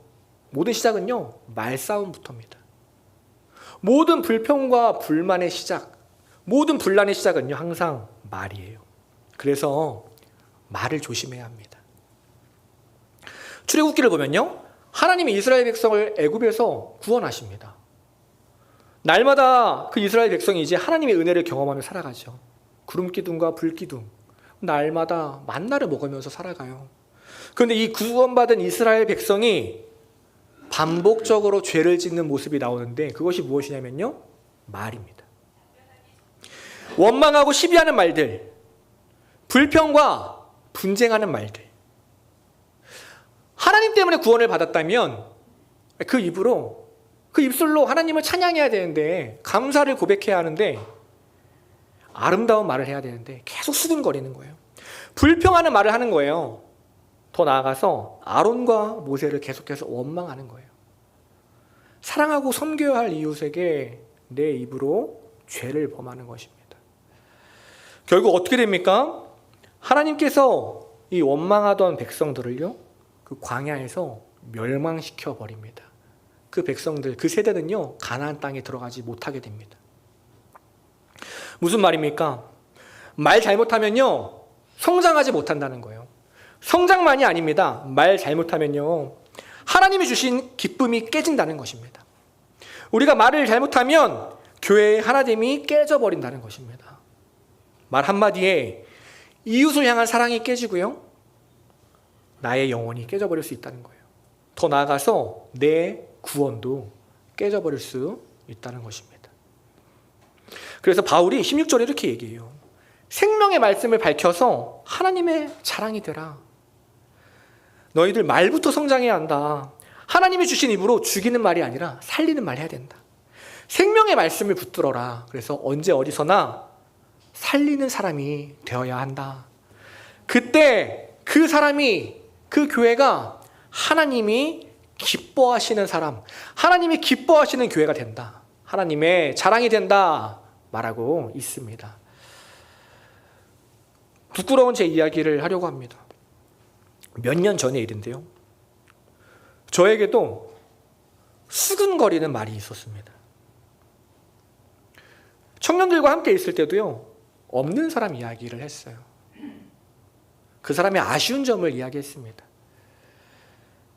모든 시작은요, 말싸움부터입니다. 모든 불평과 불만의 시작, 모든 분란의 시작은요, 항상 말이에요. 그래서 말을 조심해야 합니다. 출애굽기를 보면요, 하나님이 이스라엘 백성을 애굽에서 구원하십니다. 날마다 그 이스라엘 백성이 이제 하나님의 은혜를 경험하며 살아가죠. 구름기둥과 불기둥, 날마다 만나를 먹으면서 살아가요. 그런데 이 구원받은 이스라엘 백성이 반복적으로 죄를 짓는 모습이 나오는데, 그것이 무엇이냐면요, 말입니다. 원망하고 시비하는 말들, 불평과 분쟁하는 말들. 하나님 때문에 구원을 받았다면 그 입술로 하나님을 찬양해야 되는데, 감사를 고백해야 하는데, 아름다운 말을 해야 되는데 계속 수군거리는 거예요. 불평하는 말을 하는 거예요. 더 나아가서 아론과 모세를 계속해서 원망하는 거예요. 사랑하고 섬겨야 할 이웃에게 내 입으로 죄를 범하는 것입니다. 결국 어떻게 됩니까? 하나님께서 이 원망하던 백성들을요, 그 광야에서 멸망시켜 버립니다. 그 백성들, 그 세대는요, 가나안 땅에 들어가지 못하게 됩니다. 무슨 말입니까? 말 잘못하면요, 성장하지 못한다는 거예요. 성장만이 아닙니다. 말 잘못하면요, 하나님이 주신 기쁨이 깨진다는 것입니다. 우리가 말을 잘못하면 교회의 하나됨이 깨져버린다는 것입니다. 말 한마디에 이웃을 향한 사랑이 깨지고요, 나의 영혼이 깨져버릴 수 있다는 거예요. 더 나아가서 내 구원도 깨져버릴 수 있다는 것입니다. 그래서 바울이 16절에 이렇게 얘기해요. 생명의 말씀을 밝혀서 하나님의 자랑이 되라. 너희들 말부터 성장해야 한다. 하나님이 주신 입으로 죽이는 말이 아니라 살리는 말 해야 된다. 생명의 말씀을 붙들어라. 그래서 언제 어디서나 살리는 사람이 되어야 한다. 그때 그 사람이, 그 교회가 하나님이 기뻐하시는 사람, 하나님이 기뻐하시는 교회가 된다. 하나님의 자랑이 된다 말하고 있습니다. 부끄러운 제 이야기를 하려고 합니다. 몇 년 전의 일인데요, 저에게도 수근거리는 말이 있었습니다. 청년들과 함께 있을 때도요, 없는 사람 이야기를 했어요. 그 사람의 아쉬운 점을 이야기했습니다.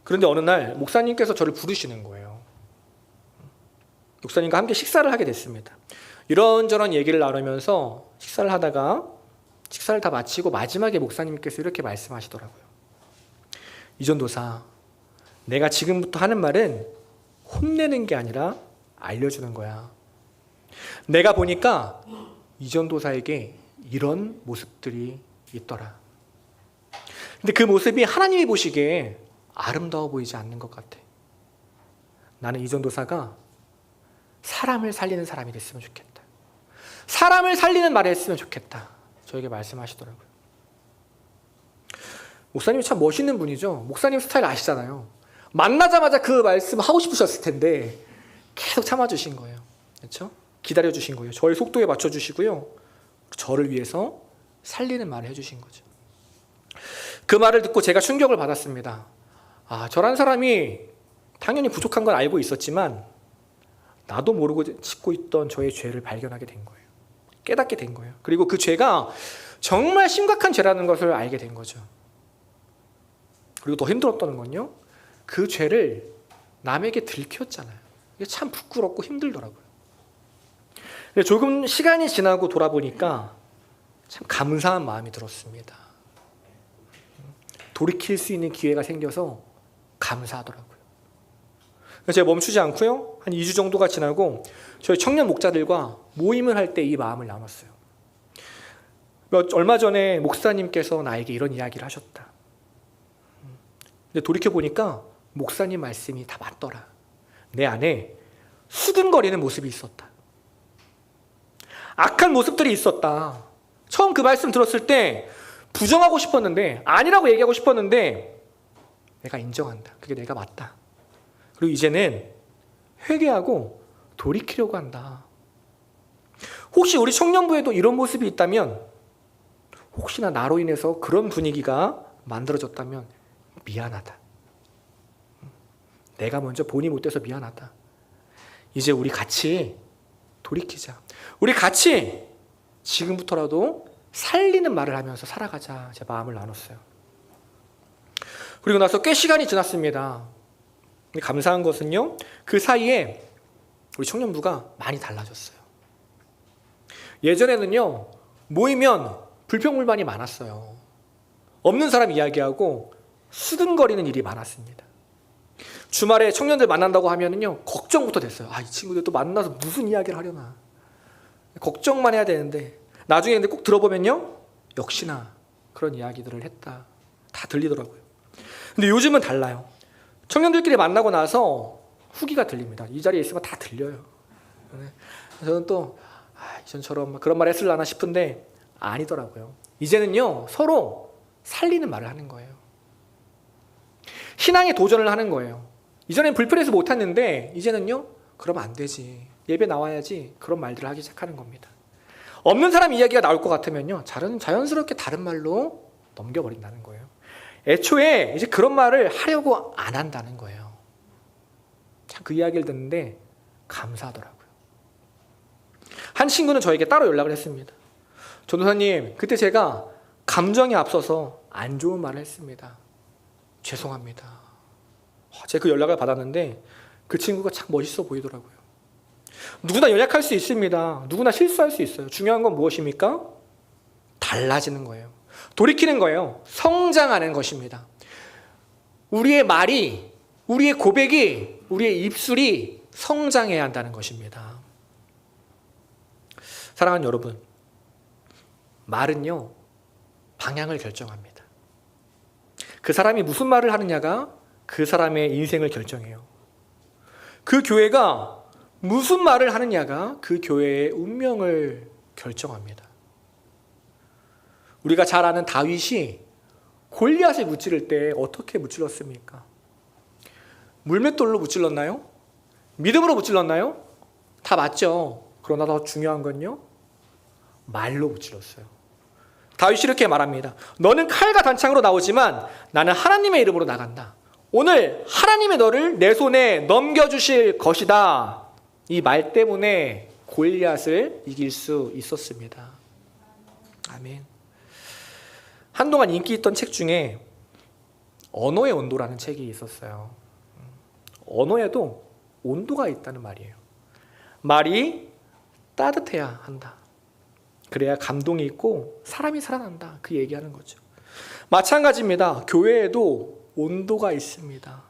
그런데 어느 날 목사님께서 저를 부르시는 거예요. 목사님과 함께 식사를 하게 됐습니다. 이런저런 얘기를 나누면서 식사를 하다가 식사를 다 마치고 마지막에 목사님께서 이렇게 말씀하시더라고요. 이전도사, 내가 지금부터 하는 말은 혼내는 게 아니라 알려주는 거야. 내가 보니까 이 전도사에게 이런 모습들이 있더라. 근데 그 모습이 하나님이 보시기에 아름다워 보이지 않는 것 같아. 나는 이 전도사가 사람을 살리는 사람이 됐으면 좋겠다. 사람을 살리는 말을 했으면 좋겠다. 저에게 말씀하시더라고요. 목사님이 참 멋있는 분이죠. 목사님 스타일 아시잖아요. 만나자마자 그 말씀 하고 싶으셨을 텐데 계속 참아주신 거예요. 그렇죠? 기다려주신 거예요. 저의 속도에 맞춰주시고요. 저를 위해서 살리는 말을 해주신 거죠. 그 말을 듣고 제가 충격을 받았습니다. 저란 사람이 당연히 부족한 건 알고 있었지만 나도 모르고 짓고 있던 저의 죄를 발견하게 된 거예요. 깨닫게 된 거예요. 그리고 그 죄가 정말 심각한 죄라는 것을 알게 된 거죠. 그리고 더 힘들었던 건요, 그 죄를 남에게 들켰잖아요. 이게 참 부끄럽고 힘들더라고요. 근데 조금 시간이 지나고 돌아보니까 참 감사한 마음이 들었습니다. 돌이킬 수 있는 기회가 생겨서 감사하더라고요. 제가 멈추지 않고요, 한 2주 정도가 지나고 저희 청년 목자들과 모임을 할 때 이 마음을 나눴어요. 얼마 전에 목사님께서 나에게 이런 이야기를 하셨다. 근데 돌이켜보니까 목사님 말씀이 다 맞더라. 내 안에 수근거리는 모습이 있었다. 악한 모습들이 있었다. 처음 그 말씀 들었을 때 부정하고 싶었는데, 아니라고 얘기하고 싶었는데 내가 인정한다. 그게 내가 맞다. 그리고 이제는 회개하고 돌이키려고 한다. 혹시 우리 청년부에도 이런 모습이 있다면, 혹시나 나로 인해서 그런 분위기가 만들어졌다면 미안하다. 내가 먼저 본이 못돼서 미안하다. 이제 우리 같이 돌이키자. 우리 같이 지금부터라도 살리는 말을 하면서 살아가자. 제 마음을 나눴어요. 그리고 나서 꽤 시간이 지났습니다. 감사한 것은요, 그 사이에 우리 청년부가 많이 달라졌어요. 예전에는요, 모이면 불평불만이 많았어요. 없는 사람 이야기하고 수근거리는 일이 많았습니다. 주말에 청년들 만난다고 하면은요, 걱정부터 됐어요. 이 친구들 또 만나서 무슨 이야기를 하려나. 걱정만 해야 되는데, 나중에 근데 꼭 들어보면요, 역시나 그런 이야기들을 했다. 다 들리더라고요. 근데 요즘은 달라요. 청년들끼리 만나고 나서 후기가 들립니다. 이 자리에 있으면 다 들려요. 저는 또 이전처럼 그런 말 했을라나 싶은데 아니더라고요. 이제는요, 서로 살리는 말을 하는 거예요. 신앙에 도전을 하는 거예요. 이전엔 불편해서 못했는데 이제는요, 그러면 안 되지. 예배 나와야지. 그런 말들을 하기 시작하는 겁니다. 없는 사람 이야기가 나올 것 같으면요, 자연스럽게 다른 말로 넘겨버린다는 거예요. 애초에 이제 그런 말을 하려고 안 한다는 거예요. 참 그 이야기를 듣는데 감사하더라고요. 한 친구는 저에게 따로 연락을 했습니다. 전도사님, 그때 제가 감정이 앞서서 안 좋은 말을 했습니다. 죄송합니다. 제가 그 연락을 받았는데 그 친구가 참 멋있어 보이더라고요. 누구나 연약할 수 있습니다. 누구나 실수할 수 있어요. 중요한 건 무엇입니까? 달라지는 거예요. 돌이키는 거예요. 성장하는 것입니다. 우리의 말이, 우리의 고백이, 우리의 입술이 성장해야 한다는 것입니다. 사랑하는 여러분, 말은요, 방향을 결정합니다. 그 사람이 무슨 말을 하느냐가 그 사람의 인생을 결정해요. 그 교회가 무슨 말을 하느냐가 그 교회의 운명을 결정합니다. 우리가 잘 아는 다윗이 골리앗을 무찌를 때 어떻게 무찔렀습니까? 물맷돌로 무찔렀나요? 믿음으로 무찔렀나요? 다 맞죠. 그러나 더 중요한 건요, 말로 무찔렀어요. 다윗이 이렇게 말합니다. 너는 칼과 단창으로 나오지만 나는 하나님의 이름으로 나간다. 오늘 하나님의 너를 내 손에 넘겨주실 것이다. 이 말 때문에 골리앗을 이길 수 있었습니다. 아멘. 한동안 인기 있던 책 중에 언어의 온도라는 책이 있었어요. 언어에도 온도가 있다는 말이에요. 말이 따뜻해야 한다. 그래야 감동이 있고 사람이 살아난다. 그 얘기하는 거죠. 마찬가지입니다. 교회에도 온도가 있습니다.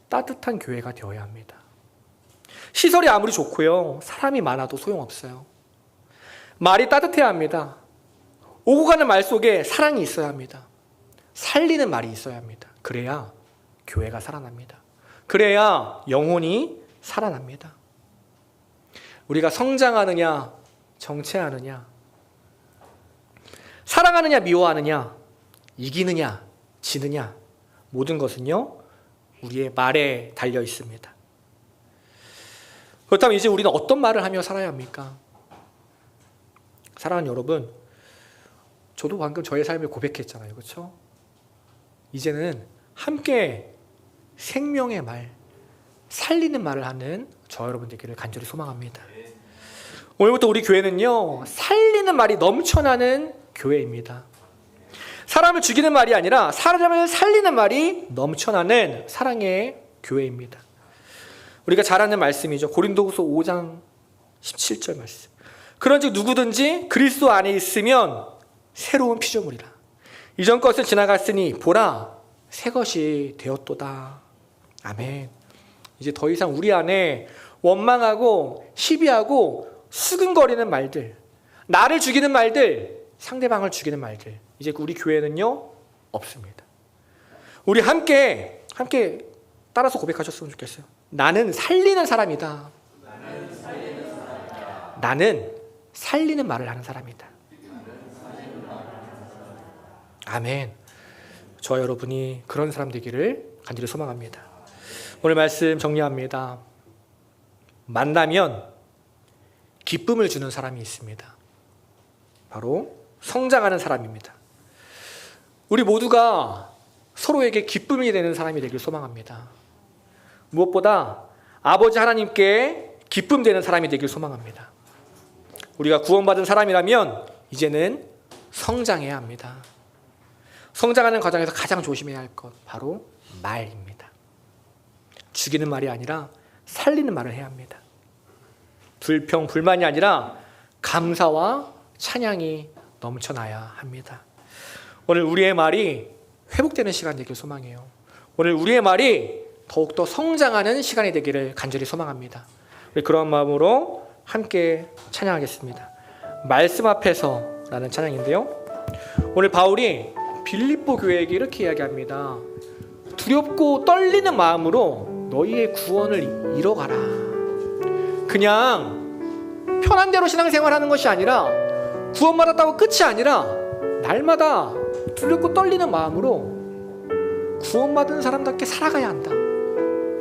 따뜻한 교회가 되어야 합니다. 시설이 아무리 좋고요, 사람이 많아도 소용없어요. 말이 따뜻해야 합니다. 오고 가는 말 속에 사랑이 있어야 합니다. 살리는 말이 있어야 합니다. 그래야 교회가 살아납니다. 그래야 영혼이 살아납니다. 우리가 성장하느냐 정체하느냐, 사랑하느냐 미워하느냐, 이기느냐 지느냐, 모든 것은요 우리의 말에 달려 있습니다. 그렇다면 이제 우리는 어떤 말을 하며 살아야 합니까? 사랑하는 여러분, 저도 방금 저의 삶을 고백했잖아요. 그렇죠? 이제는 함께 생명의 말, 살리는 말을 하는 저 여러분 되기를 간절히 소망합니다. 오늘부터 우리 교회는요 살리는 말이 넘쳐나는 교회입니다. 사람을 죽이는 말이 아니라 사람을 살리는 말이 넘쳐나는 사랑의 교회입니다. 우리가 잘 아는 말씀이죠. 고린도후서 5장 17절 말씀. 그런즉 누구든지 그리스도 안에 있으면 새로운 피조물이라. 이전 것은 지나갔으니 보라 새 것이 되었도다. 아멘. 이제 더 이상 우리 안에 원망하고 시비하고 수근거리는 말들, 나를 죽이는 말들, 상대방을 죽이는 말들, 이제 우리 교회는요 없습니다. 우리 함께 따라서 고백하셨으면 좋겠어요. 나는 살리는 사람이다. 나는 살리는 말을 하는 사람이다. 아멘. 저와 여러분이 그런 사람 되기를 간절히 소망합니다. 오늘 말씀 정리합니다. 만나면 기쁨을 주는 사람이 있습니다. 바로 성장하는 사람입니다. 우리 모두가 서로에게 기쁨이 되는 사람이 되길 소망합니다. 무엇보다 아버지 하나님께 기쁨 되는 사람이 되길 소망합니다. 우리가 구원받은 사람이라면 이제는 성장해야 합니다. 성장하는 과정에서 가장 조심해야 할 것 바로 말입니다. 죽이는 말이 아니라 살리는 말을 해야 합니다. 불평, 불만이 아니라 감사와 찬양이 넘쳐나야 합니다. 오늘 우리의 말이 회복되는 시간 되길 소망해요. 오늘 우리의 말이 더욱더 성장하는 시간이 되기를 간절히 소망합니다. 우리 그런 마음으로 함께 찬양하겠습니다. 말씀 앞에서 라는 찬양인데요, 오늘 바울이 빌립보 교회에게 이렇게 이야기합니다. 두렵고 떨리는 마음으로 너희의 구원을 이뤄가라. 그냥 편한 대로 신앙생활하는 것이 아니라, 구원받았다고 끝이 아니라 날마다 두렵고 떨리는 마음으로 구원받은 사람답게 살아가야 한다.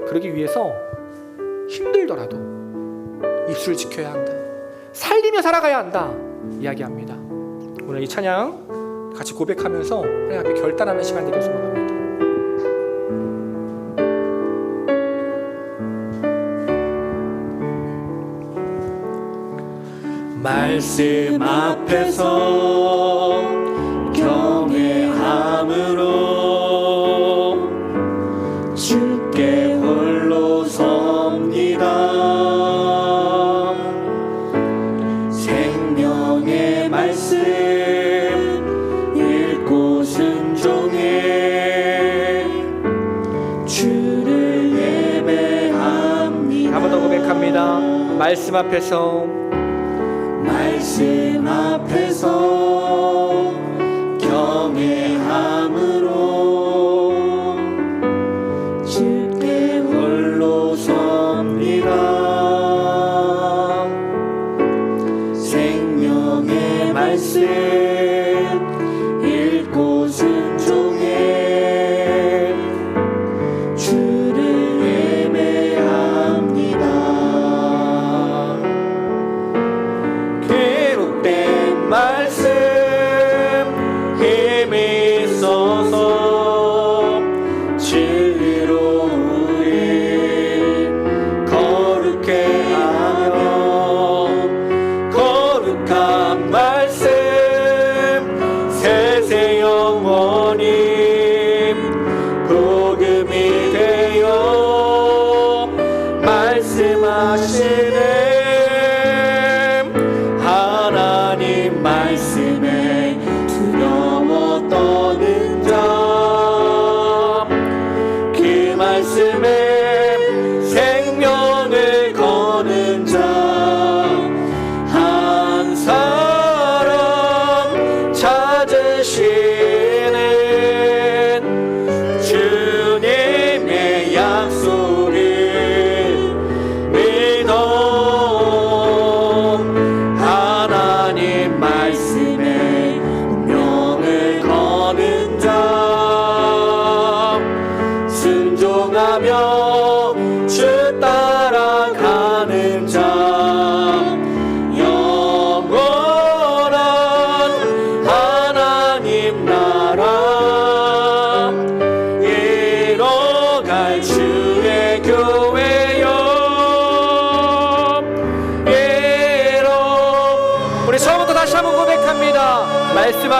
그러기 위해서 힘들더라도 입술을 지켜야 한다. 살리며 살아가야 한다 이야기합니다. 오늘 이 찬양 같이 고백하면서 하나님 앞에 결단하는 시간 되길 소망합니다. 말씀 앞에서 경외함으로 주께 홀로 섭니다. 생명의 말씀 읽고 순종해 주를 예배합니다. 한 번 더 고백합니다. 말씀 앞에서 말씀 앞에서 경외함으로 주께 홀로 섭니다. 생명의 말씀 읽고 순종해 주를 예배합니다. 말씀 힘이 있어서 진리로 우리 거룩해 하며 거룩한 말씀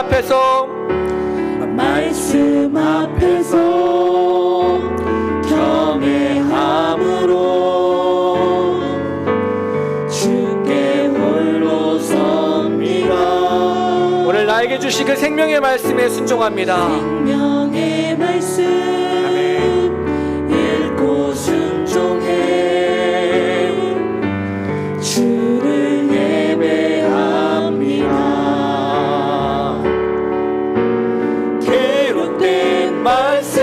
앞에서 말씀 앞에서 경외함으로 주께 홀로 섭니다. 오늘 나에게 주신 그 생명의 말씀에 순종합니다. 생명의 말씀 읽고 순종해 주를 예배합니다. 괴롯된 말씀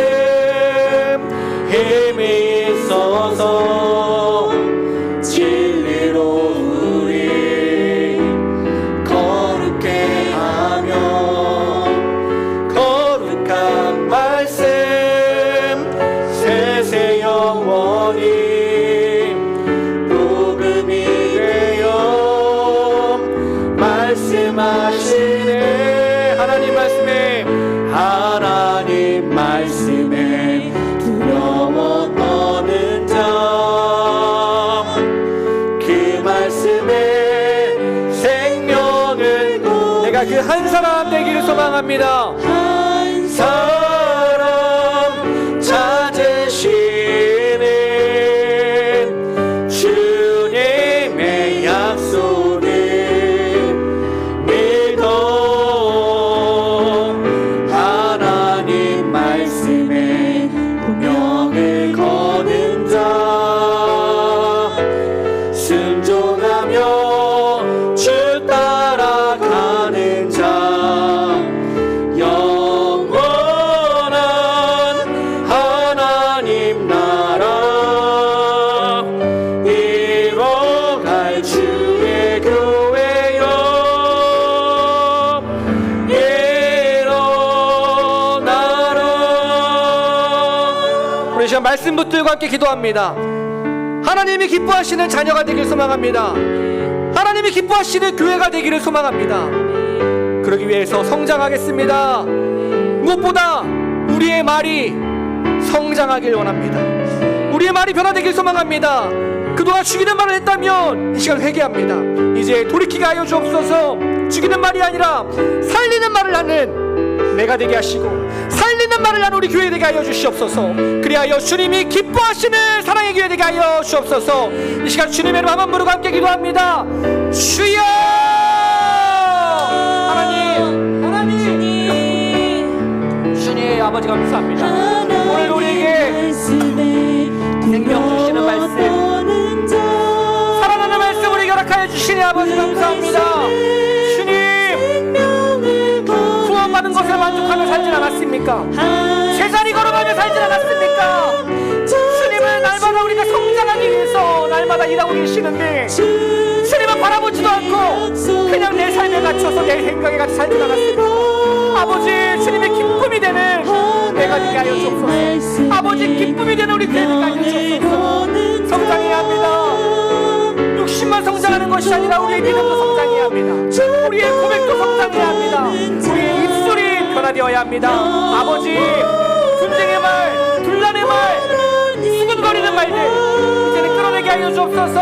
힘이 있어서 진리로 우리 거룩해 하며 거룩한 말씀 세세 영원히 복음이 되어 말씀하시네. 하나님 말씀에 하나님 말씀에 두려워 떠는 자 그 말씀에 생명을 내가 그 한 사람 되기를 소망합니다. 한 사람 찾으시는 주님의 약속을 믿어 하나님 말씀에 운명을 거는 자 순종하며 주 따라가는 자 영원한 하나님 나라 이뤄갈 주의 교회여 일어나라. 우리 시간 말씀 붙들고 함께 기도합니다. 하나님이 기뻐하시는 자녀가 되길 소망합니다. 하나님이 기뻐하시는 교회가 되기를 소망합니다. 그러기 위해서 성장하겠습니다. 무엇보다 우리의 말이 성장하길 원합니다. 우리의 말이 변화되길 소망합니다. 그동안 죽이는 말을 했다면 이 시간 회개합니다. 이제 돌이키게 하여 주옵소서. 죽이는 말이 아니라 살리는 말을 하는 내가 되게 하시고 살리는 말을 하는 우리 교회 되게 하여 주시옵소서. 그리하여 주님이 기뻐하시는 사랑의 교회 되게 하여 주옵소서. 이 시간 주님의 이름 한번 부르고 함께 기도합니다. 주여! 주님 아버지 감사합니다. 오늘 우리에게 생명 주시는 말씀, 살아나는 말씀 우리에게 허락하여 주시니 아버지 감사합니다. 주님 구원받은 것에 만족하며 살진 않았습니까? 제자리 걸어가며 살진 않았습니까? 주님은 날마다 우리가 성장하기 위해서 날마다 일하고 계시는데 주님은 바라보지도 않고 그냥 내 삶에 갇혀서 내 생각에 갇혀 살진 않았습니까? 아버지 주님의 기쁨이 되는 내가 되게 하여 주옵소서. 아버지 기쁨이 되는 우리 교회 되게 하여 주옵소서. 성장해야 합니다. 60만 성장하는 것이 아니라 우리의 믿음도 성장해야 합니다. 우리의 고백도 성장해야 합니다. 우리의 입술이 변화되어야 합니다. 아버지 분쟁의 말, 분란의 말, 수근거리는 말들 이제는 끌어내게 하여 주옵소서.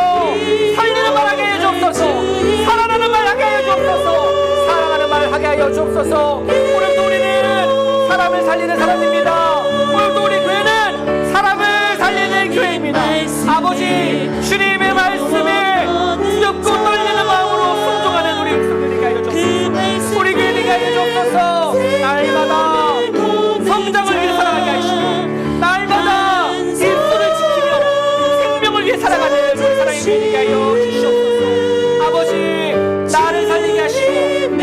살리는 말 하게 하여 주옵소서. 살아나는 말 하게 하여 주옵소서. 사랑하는 말 하게 하여 주옵소서. 오늘도 우리는 사람을 살리는 사람입니다. 오늘도 우리 교회는 사람을 살리는 교회입니다. 아버지 주님의 말씀에 두렵고 떨리는 마음으로 순종하는 우리 백성들 되게 하여 주옵소서. 우리 교회 되게 하여 주옵소서. 날마다 성장을 위해 살아가게 하시고 날마다 예수를 지키며 생명을 위해 살아가는 우리 사랑의 교회 되게 하여 주시옵소서. 아버지 나를 살리게 하시고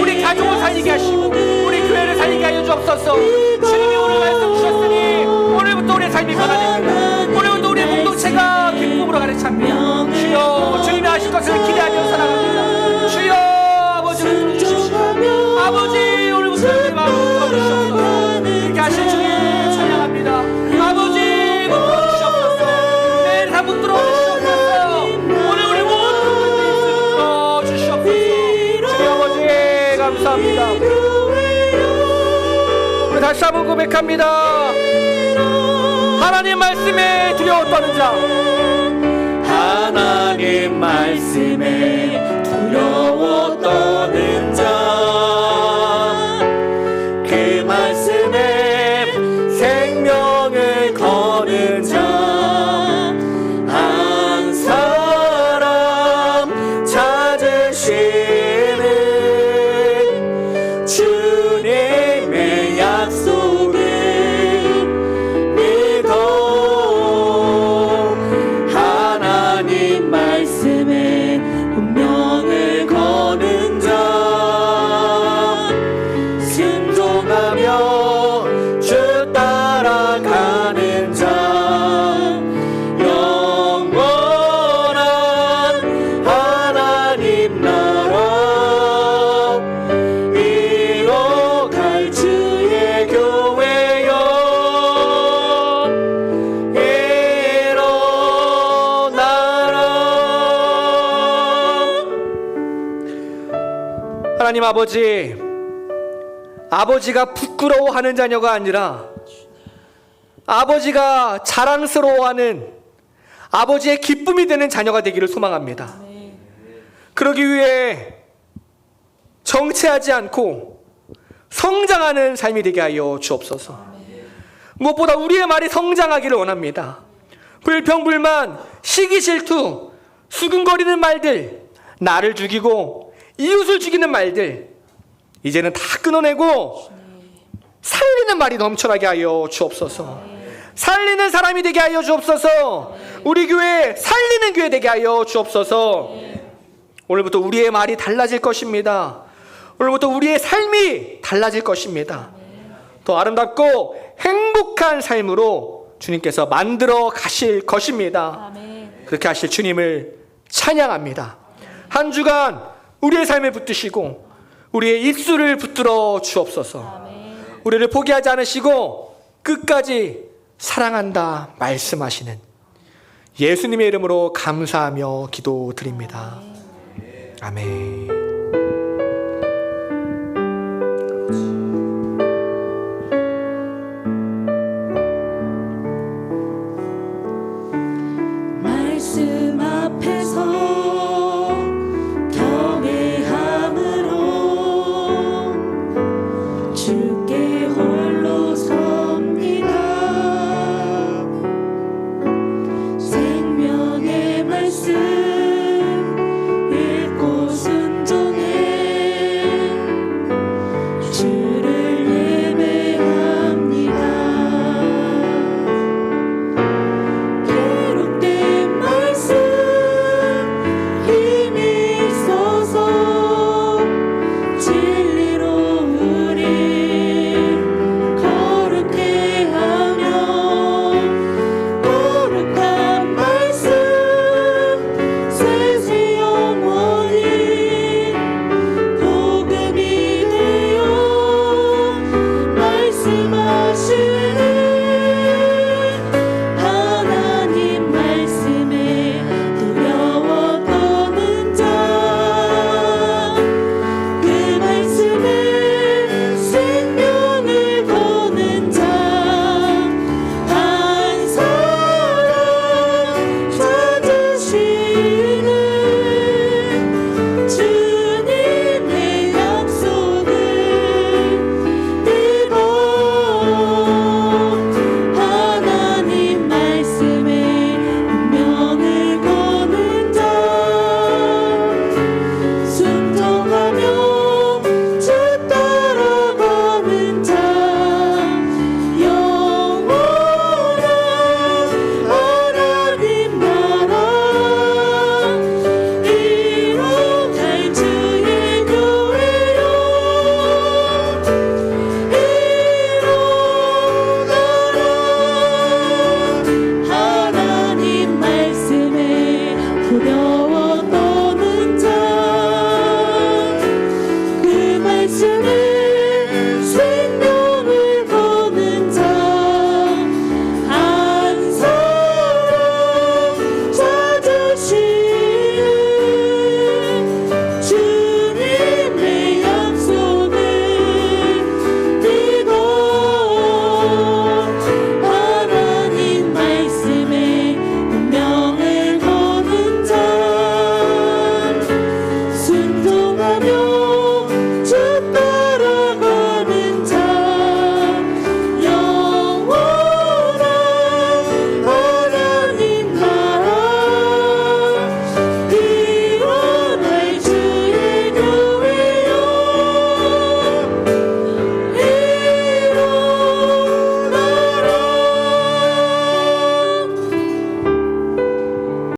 우리 가족을 살리게 하시고 우리 교회를 살리게 하여 주옵소서. 주님이 오늘 말씀 주셨으니 오늘부터 우리의 삶이 변화됩니다. 오늘부터 우리의 공동체가 기쁨으로 가득 찹니다. 주여 주님이 하실 것을 기대하며 살아갑니다. 주여 아버지를 부르주십시오. 아버지 오늘부터 우리의 마음을 풀어주시옵소서. 이렇게 하실 주님 찬양합니다. 아버지 붙들어주시옵소서. 내 삶 붙들어주시옵소서. 오늘 우리 모든 분들이 붙들어주시옵소서. 주님 아버지 감사합니다. 우리 다시 한번 고백합니다. 하나님 말씀에 두려워 떠는 자, 하나님 말씀에 두려워 떠는 자 하나님 아버지, 아버지가 부끄러워하는 자녀가 아니라 아버지가 자랑스러워하는, 아버지의 기쁨이 되는 자녀가 되기를 소망합니다. 그러기 위해 정체하지 않고 성장하는 삶이 되게 하여 주옵소서. 무엇보다 우리의 말이 성장하기를 원합니다. 불평불만, 시기 질투, 수근거리는 말들, 나를 죽이고 이웃을 죽이는 말들, 이제는 다 끊어내고 살리는 말이 넘쳐나게 하여 주옵소서. 살리는 사람이 되게 하여 주옵소서. 우리 교회 살리는 교회 되게 하여 주옵소서. 오늘부터 우리의 말이 달라질 것입니다. 오늘부터 우리의 삶이 달라질 것입니다. 더 아름답고 행복한 삶으로 주님께서 만들어 가실 것입니다. 그렇게 하실 주님을 찬양합니다. 한 주간 우리의 삶을 붙드시고 우리의 입술을 붙들어 주옵소서. 우리를 포기하지 않으시고 끝까지 사랑한다 말씀하시는 예수님의 이름으로 감사하며 기도드립니다. 아멘. 말씀 앞에서 경외함으로 주께 홀로 섭니다. 생명의 말씀